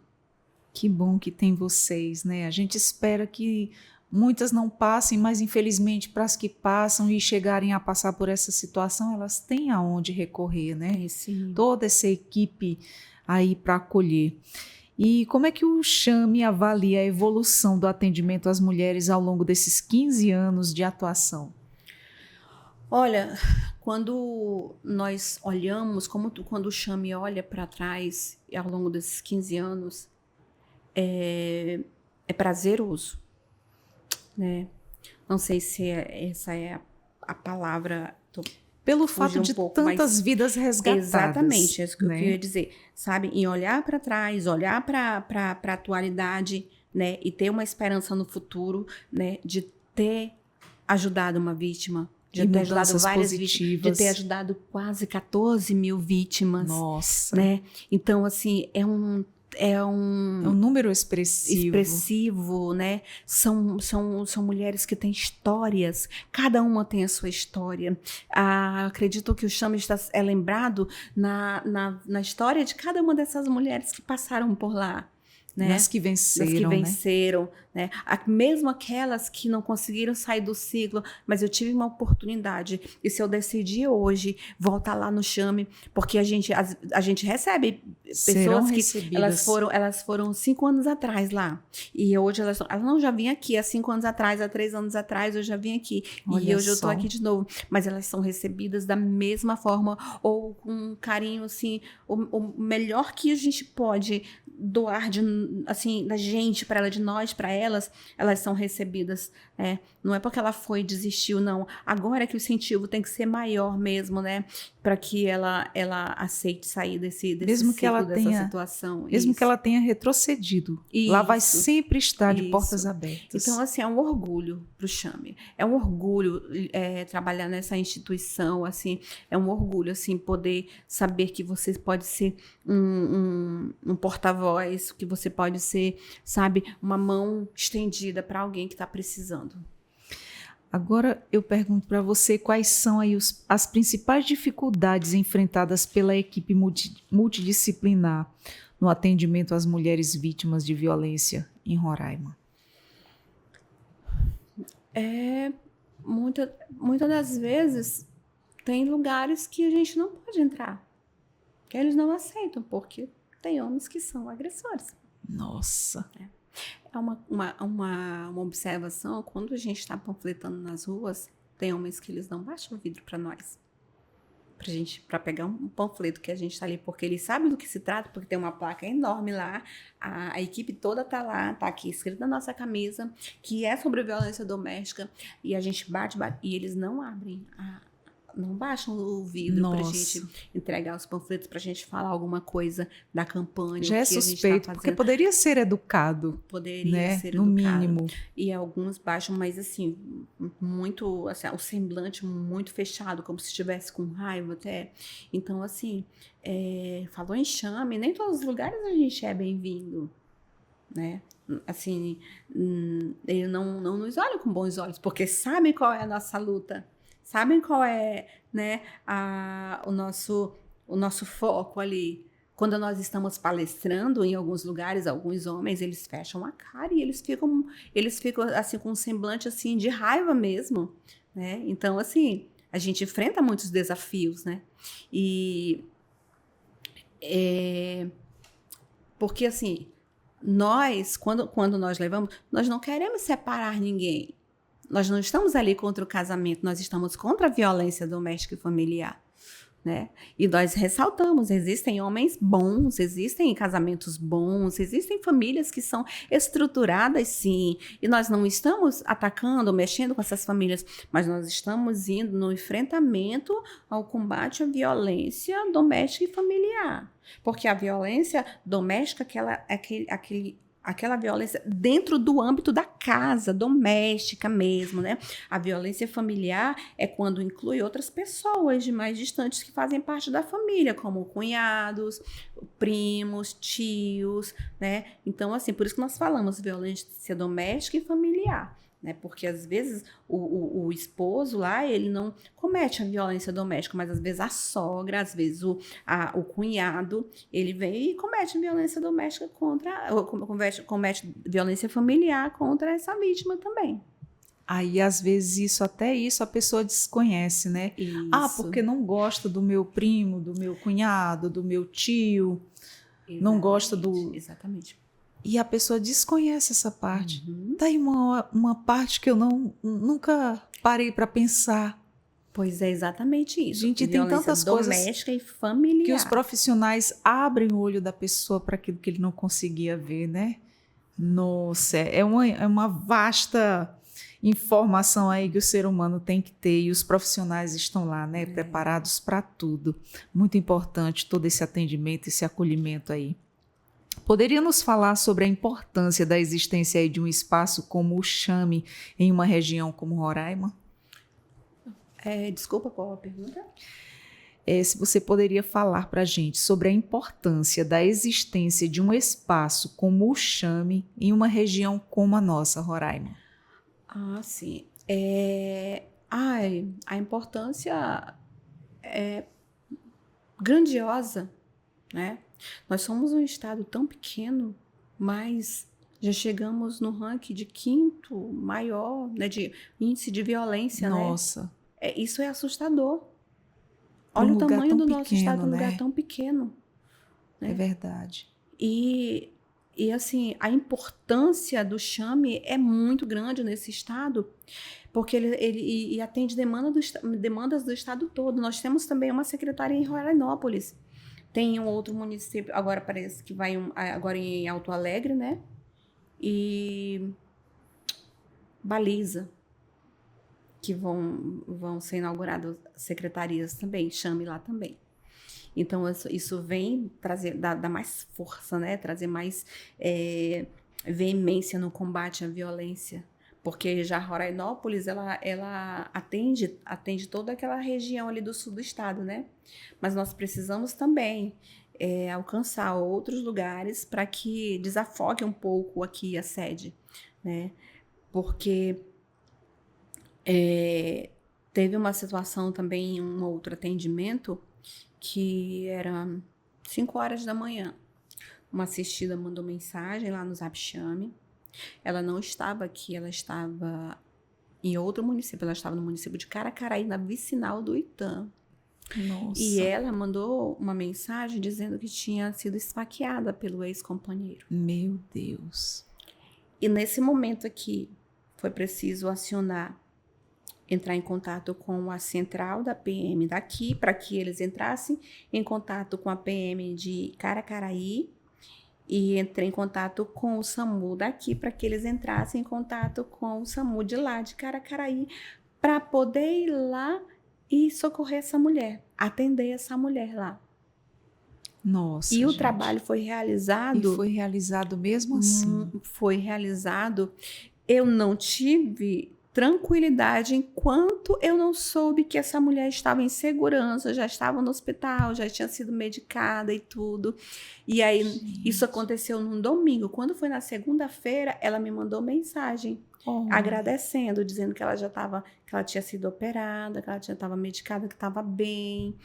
Que bom que tem vocês, né? A gente espera que muitas não passem, mas infelizmente para as que passam e chegarem a passar por essa situação, elas têm aonde recorrer, né? Sim. Toda essa equipe aí para acolher. E como é que o Chame avalia a evolução do atendimento às mulheres ao longo desses 15 anos de atuação? Olha, quando nós olhamos, quando o Chame olha para trás ao longo desses 15 anos, é prazeroso, né? Não sei se essa é a palavra. Pelo fato de tantas vidas resgatadas. Exatamente, é isso que né? eu queria dizer. Sabe, em olhar para trás, olhar para a atualidade, né? E ter uma esperança no futuro, né? De ter ajudado uma vítima, de ter ajudado várias vítimas, de ter ajudado quase 14 mil vítimas. Nossa! Né? Então, assim, é um número expressivo, né? São mulheres que têm histórias, cada uma tem a sua história. Acredito que o Chame é lembrado na história de cada uma dessas mulheres que passaram por lá. Né? Das que venceram, né? Mesmo aquelas que não conseguiram sair do ciclo, mas eu tive uma oportunidade, e se eu decidir hoje voltar lá no Chame, porque a gente recebe pessoas que elas foram 5 anos atrás lá, e hoje elas não já vinham aqui há 5 anos atrás, há 3 anos atrás eu já vim aqui, e hoje eu estou aqui de novo, mas elas são recebidas da mesma forma, ou com um carinho assim, o melhor que a gente pode doar da gente para ela, de nós para elas são recebidas, né? Não é porque ela foi e desistiu, não. Agora é que o incentivo tem que ser maior mesmo, né? Para que ela aceite sair desse mesmo ciclo, que ela dessa situação. Mesmo que ela tenha retrocedido. Lá vai sempre estar de portas abertas. Então, assim, é um orgulho para o Chame. É um orgulho trabalhar nessa instituição, assim, é um orgulho, assim, poder saber que você pode ser um porta-voz, que você pode ser, sabe, uma mão estendida para alguém que está precisando. Agora eu pergunto para você quais são aí as principais dificuldades enfrentadas pela equipe multidisciplinar no atendimento às mulheres vítimas de violência em Roraima. Muitas das vezes tem lugares que a gente não pode entrar, que eles não aceitam, porque tem homens que são agressores. Nossa! É uma observação, quando a gente está panfletando nas ruas, tem homens que eles não baixam o vidro para nós. Para pegar um panfleto que a gente está ali, porque eles sabem do que se trata, porque tem uma placa enorme lá, a equipe toda está lá, está aqui escrito na nossa camisa, que é sobre violência doméstica, e a gente bate, e eles não abrem não baixam o vidro para a gente entregar os panfletos, para a gente falar alguma coisa da campanha. Já é suspeito, porque poderia ser educado. Poderia ser no educado. Mínimo. E alguns baixam, mas assim, muito, assim, o semblante muito fechado, como se estivesse com raiva até. Então, assim, falou em Chame, nem todos os lugares a gente é bem-vindo, né? Assim, eles não nos olham com bons olhos, porque sabem qual é a nossa luta. Sabem qual é, né, o nosso foco ali? Quando nós estamos palestrando em alguns lugares, alguns homens, eles fecham a cara e eles ficam assim, com um semblante assim, de raiva mesmo, né? Então, assim, a gente enfrenta muitos desafios, né? Porque, assim, nós, quando nós levamos, nós não queremos separar ninguém. Nós não estamos ali contra o casamento, nós estamos contra a violência doméstica e familiar, né? E nós ressaltamos, existem homens bons, existem casamentos bons, existem famílias que são estruturadas, sim, e nós não estamos atacando, mexendo com essas famílias, mas nós estamos indo no enfrentamento ao combate à violência doméstica e familiar, porque a violência doméstica, aquela violência dentro do âmbito da casa, doméstica mesmo, né? A violência familiar é quando inclui outras pessoas de mais distantes que fazem parte da família, como cunhados, primos, tios, né? Então, assim, por isso que nós falamos violência doméstica e familiar, né? Porque às vezes o esposo lá, ele não comete a violência doméstica, mas às vezes a sogra, às vezes o cunhado, ele vem e comete violência doméstica comete violência familiar contra essa vítima também. Aí, às vezes, até isso a pessoa desconhece, né? Isso. Ah, porque não gosta do meu primo, do meu cunhado, do meu tio, não gosta do... Exatamente. E a pessoa desconhece essa parte. Tá aí uma parte que eu nunca parei para pensar. Pois é, exatamente isso. Gente, tem tantas coisas doméstica e familiar que os profissionais abrem o olho da pessoa para aquilo que ele não conseguia ver, né? Nossa, é uma vasta informação aí que o ser humano tem que ter e os profissionais estão lá, né? Preparados para tudo. Muito importante todo esse atendimento, esse acolhimento aí. Poderia nos falar sobre a importância da existência aí de um espaço como o Chame em uma região como Roraima? Desculpa, qual a pergunta? Se você poderia falar para a gente sobre a importância da existência de um espaço como o Chame em uma região como a nossa, Roraima. Ah, sim. A importância é grandiosa, né? Nós somos um estado tão pequeno, mas já chegamos no ranking de 5º maior, né, de índice de violência, Nossa. né? Isso é assustador. Olha o tamanho do nosso estado, um lugar tão pequeno. Né? É verdade. E assim, a importância do Chame é muito grande nesse estado, porque ele atende demandas do estado todo. Nós temos também uma secretaria em Rorainópolis. Tem um outro município, agora parece que vai agora em Alto Alegre, né? E Baliza, que vão ser inauguradas secretarias também, Chame lá também. Então, isso vem trazer, dar mais força, né? Trazer mais veemência no combate à violência. Porque já Rorainópolis, ela atende toda aquela região ali do sul do estado, né? Mas nós precisamos também alcançar outros lugares para que desafogue um pouco aqui a sede, né? Porque teve uma situação também, um outro atendimento, que era 5 horas da manhã. Uma assistida mandou mensagem lá no Zap Chame. Ela não estava aqui, ela estava em outro município. Ela estava no município de Caracaraí, na vicinal do Itã. Nossa. E ela mandou uma mensagem dizendo que tinha sido esfaqueada pelo ex-companheiro. Meu Deus. E nesse momento aqui, foi preciso entrar em contato com a central da PM daqui, para que eles entrassem em contato com a PM de Caracaraí, e entrei em contato com o SAMU daqui, para que eles entrassem em contato com o SAMU de lá, de Caracaraí, para poder ir lá e socorrer essa mulher, atender essa mulher lá. Nossa, E gente. o trabalho foi realizado... E foi realizado mesmo assim? Foi realizado. Eu não tive tranquilidade enquanto eu não soube que essa mulher estava em segurança, já estava no hospital, já tinha sido medicada e tudo. E aí, isso aconteceu num domingo. Quando foi na segunda-feira, ela me mandou mensagem agradecendo, dizendo que ela tinha sido operada, que ela já estava medicada, que estava bem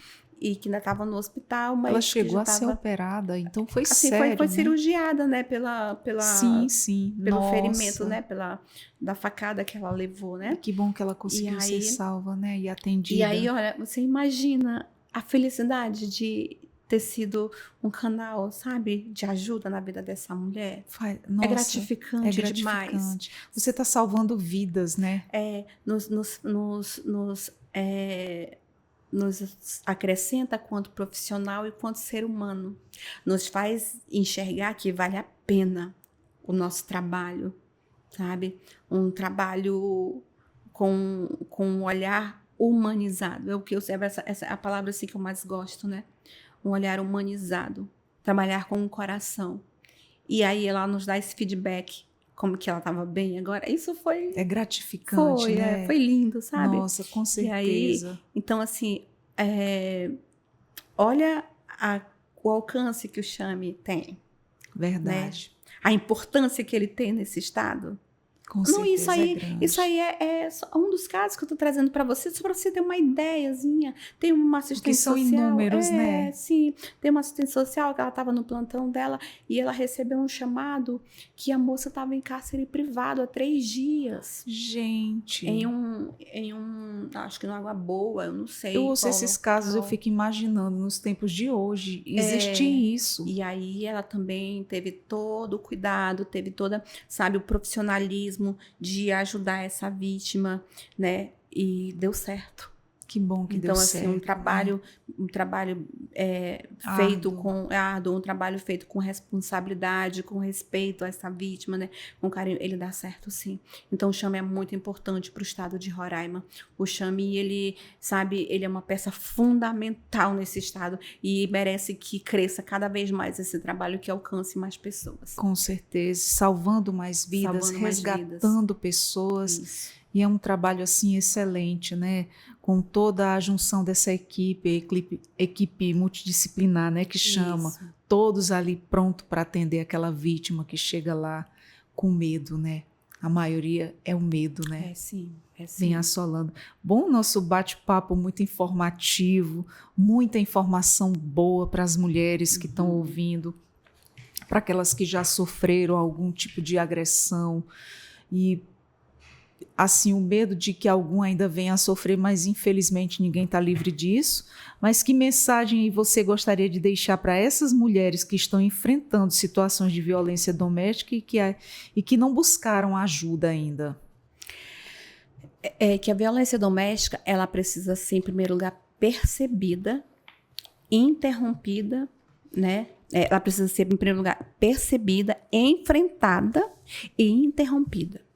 e que ainda estava no hospital. Mas ela chegou a ser operada, então foi assim, sério, foi né? cirurgiada, né, sim. pelo Nossa. ferimento, né, da facada que ela levou, né? Que bom que ela conseguiu ser salva, né, e atendida. E aí, olha, você imagina a felicidade de ter sido um canal, sabe, de ajuda na vida dessa mulher. Nossa, é gratificante demais. Você está salvando vidas, né? Nos acrescenta quanto profissional e quanto ser humano. Nos faz enxergar que vale a pena o nosso trabalho, sabe? Um trabalho com um olhar humanizado. É o que essa é a palavra assim que eu mais gosto, né? Um olhar humanizado. Trabalhar com o coração. E aí ela nos dá esse feedback, como que ela estava bem agora. Isso foi... É gratificante, né? Foi lindo, sabe? Nossa, com certeza. E aí, então, assim, olha o alcance que o Chame tem. Verdade. Né? A importância que ele tem nesse estado. Com certeza isso aí é um dos casos que eu estou trazendo para você, só para você ter uma ideiazinha. Tem uma assistente social. Porque são inúmeros, né? Sim. Tem uma assistente social que ela estava no plantão dela e ela recebeu um chamado que a moça estava em cárcere privado há 3 dias. Gente. Acho que no Água Boa, eu não sei. Eu ouço esses casos, eu fico imaginando nos tempos de hoje, existe isso. E aí ela também teve todo o cuidado, teve toda, sabe, o profissionalismo de ajudar essa vítima, né? E deu certo. Que bom que deu certo. Então, assim, um trabalho feito com árduo, um trabalho feito com responsabilidade, com respeito a essa vítima, né? Com carinho, ele dá certo, sim. Então, o Chame é muito importante para o estado de Roraima. O Chame, ele é uma peça fundamental nesse estado e merece que cresça cada vez mais esse trabalho, que alcance mais pessoas. Com certeza, salvando mais vidas, resgatando pessoas. Isso. E é um trabalho, assim, excelente, né? Com toda a junção dessa equipe multidisciplinar, né? Que chama. Isso. Todos ali pronto para atender aquela vítima que chega lá com medo, né? A maioria é o medo, né? É sim. Vem assolando. Bom, nosso bate-papo muito informativo, muita informação boa para as mulheres que estão ouvindo, para aquelas que já sofreram algum tipo de agressão e assim, o medo de que algum ainda venha a sofrer, mas infelizmente ninguém está livre disso. Mas que mensagem você gostaria de deixar para essas mulheres que estão enfrentando situações de violência doméstica e que não buscaram ajuda ainda? É que a violência doméstica, ela precisa ser, em primeiro lugar, percebida, interrompida, né? Ela precisa ser, em primeiro lugar, percebida, enfrentada e interrompida.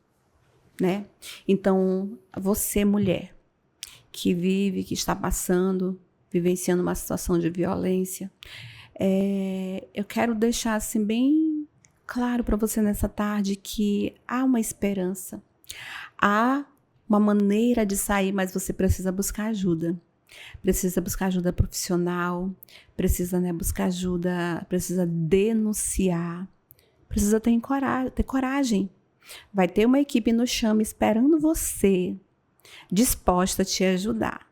Né? Então, você, mulher, que está vivenciando uma situação de violência, eu quero deixar assim bem claro para você nessa tarde que há uma esperança, há uma maneira de sair, mas você precisa buscar ajuda. Precisa buscar ajuda profissional, precisa, né, buscar ajuda, precisa denunciar, precisa ter coragem. Vai ter uma equipe no Chame esperando você, disposta a te ajudar.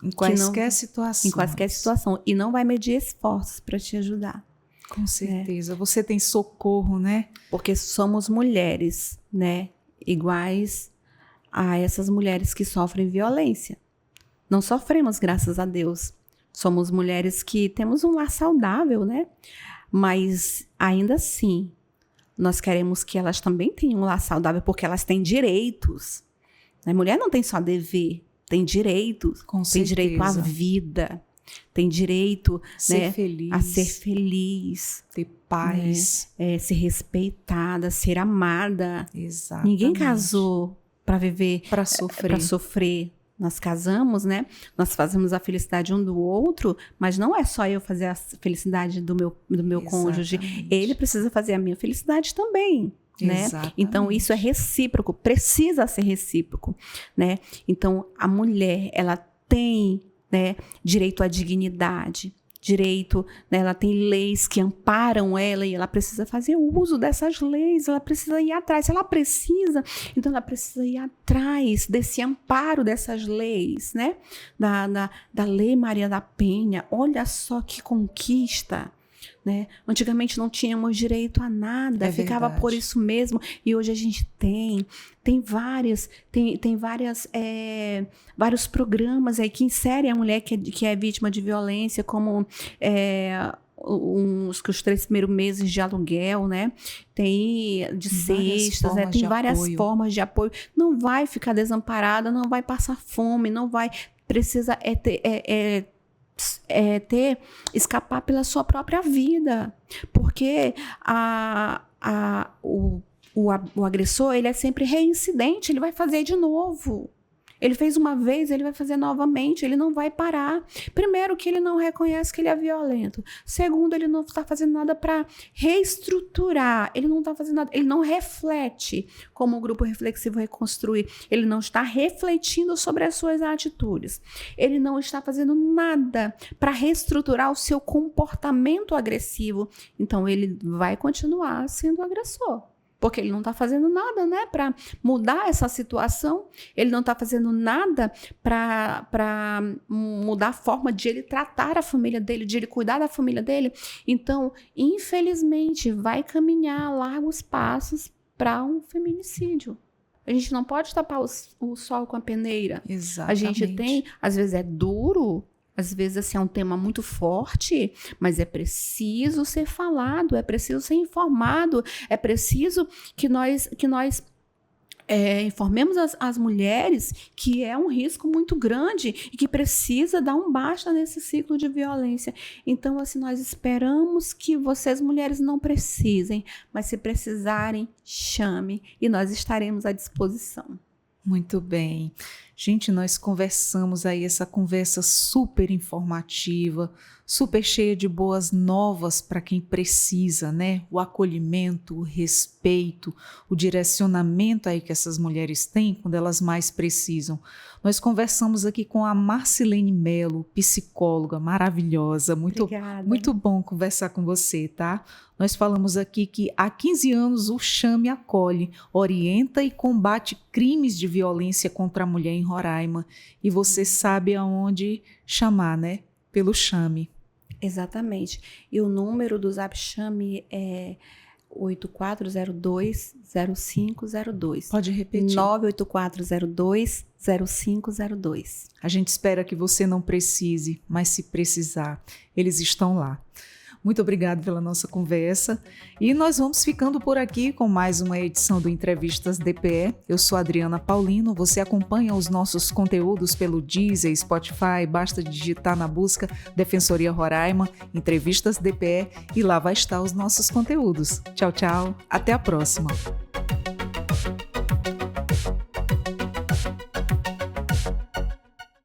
Em quaisquer situação. Em qualquer situação. E não vai medir esforços para te ajudar. Com certeza. Você tem socorro, né? Porque somos mulheres, né? Iguais a essas mulheres que sofrem violência. Não sofremos, graças a Deus. Somos mulheres que temos um lar saudável, né? Mas ainda assim, nós queremos que elas também tenham um lar saudável, porque elas têm direitos. A mulher não tem só dever, tem direitos. Com tem certeza. Direito à vida, tem direito, né, feliz, a ser feliz. Ter paz. Né, ser respeitada, ser amada. Exatamente. Ninguém casou para viver, para sofrer. Para sofrer. Nós casamos, né? Nós fazemos a felicidade um do outro, mas não é só eu fazer a felicidade do meu cônjuge. Ele precisa fazer a minha felicidade também, né? Então, isso é recíproco, precisa ser recíproco, né? Então, a mulher, ela tem, né, direito à dignidade, direito, né, ela tem leis que amparam ela e ela precisa fazer uso dessas leis, ela precisa ir atrás, então ela precisa ir atrás desse amparo dessas leis, né, da Lei Maria da Penha. Olha só que conquista, né? Antigamente não tínhamos direito a nada, ficava verdade. por isso mesmo, e hoje a gente tem vários programas aí que inserem a mulher que é vítima de violência, como os 3 primeiros meses de aluguel, né? Tem de cestas, né? Tem várias formas de apoio. Não vai ficar desamparada, não vai passar fome, não vai... Precisa escapar pela sua própria vida. Porque o agressor, ele é sempre reincidente, ele vai fazer de novo. Ele fez uma vez, ele vai fazer novamente, ele não vai parar. Primeiro, que ele não reconhece que ele é violento. Segundo, ele não está fazendo nada para reestruturar. Ele não está fazendo nada, ele não reflete como o grupo reflexivo reconstruir. Ele não está refletindo sobre as suas atitudes. Ele não está fazendo nada para reestruturar o seu comportamento agressivo. Então, ele vai continuar sendo agressor. Porque ele não está fazendo nada, né, para mudar essa situação. Ele não está fazendo nada para mudar a forma de ele tratar a família dele, de ele cuidar da família dele. Então, infelizmente, vai caminhar largos passos para um feminicídio. A gente não pode tapar o sol com a peneira. Exatamente. A gente tem, às vezes é duro, às vezes assim, é um tema muito forte, mas é preciso ser falado, é preciso ser informado, é preciso que nós informemos as mulheres que é um risco muito grande e que precisa dar um basta nesse ciclo de violência. Então, assim, nós esperamos que vocês, mulheres, não precisem, mas se precisarem, chame e nós estaremos à disposição. Muito bem. Gente, nós conversamos aí, essa conversa super informativa, super cheia de boas novas para quem precisa, né? O acolhimento, o respeito, o direcionamento aí que essas mulheres têm quando elas mais precisam. Nós conversamos aqui com a Marcilene Mello, psicóloga maravilhosa. Muito bom conversar com você, tá? Nós falamos aqui que há 15 anos o Chame acolhe, orienta e combate crimes de violência contra a mulher em Roraima. E você sabe aonde chamar, né? Pelo Chame. Exatamente. E o número do Zap Chame é 8402-0502. Pode repetir. 98402-0502. A gente espera que você não precise, mas se precisar, eles estão lá. Muito obrigada pela nossa conversa. E nós vamos ficando por aqui com mais uma edição do Entrevistas DPE. Eu sou Adriana Paulino. Você acompanha os nossos conteúdos pelo Deezer, Spotify. Basta digitar na busca Defensoria Roraima, Entrevistas DPE, e lá vai estar os nossos conteúdos. Tchau, tchau. Até a próxima.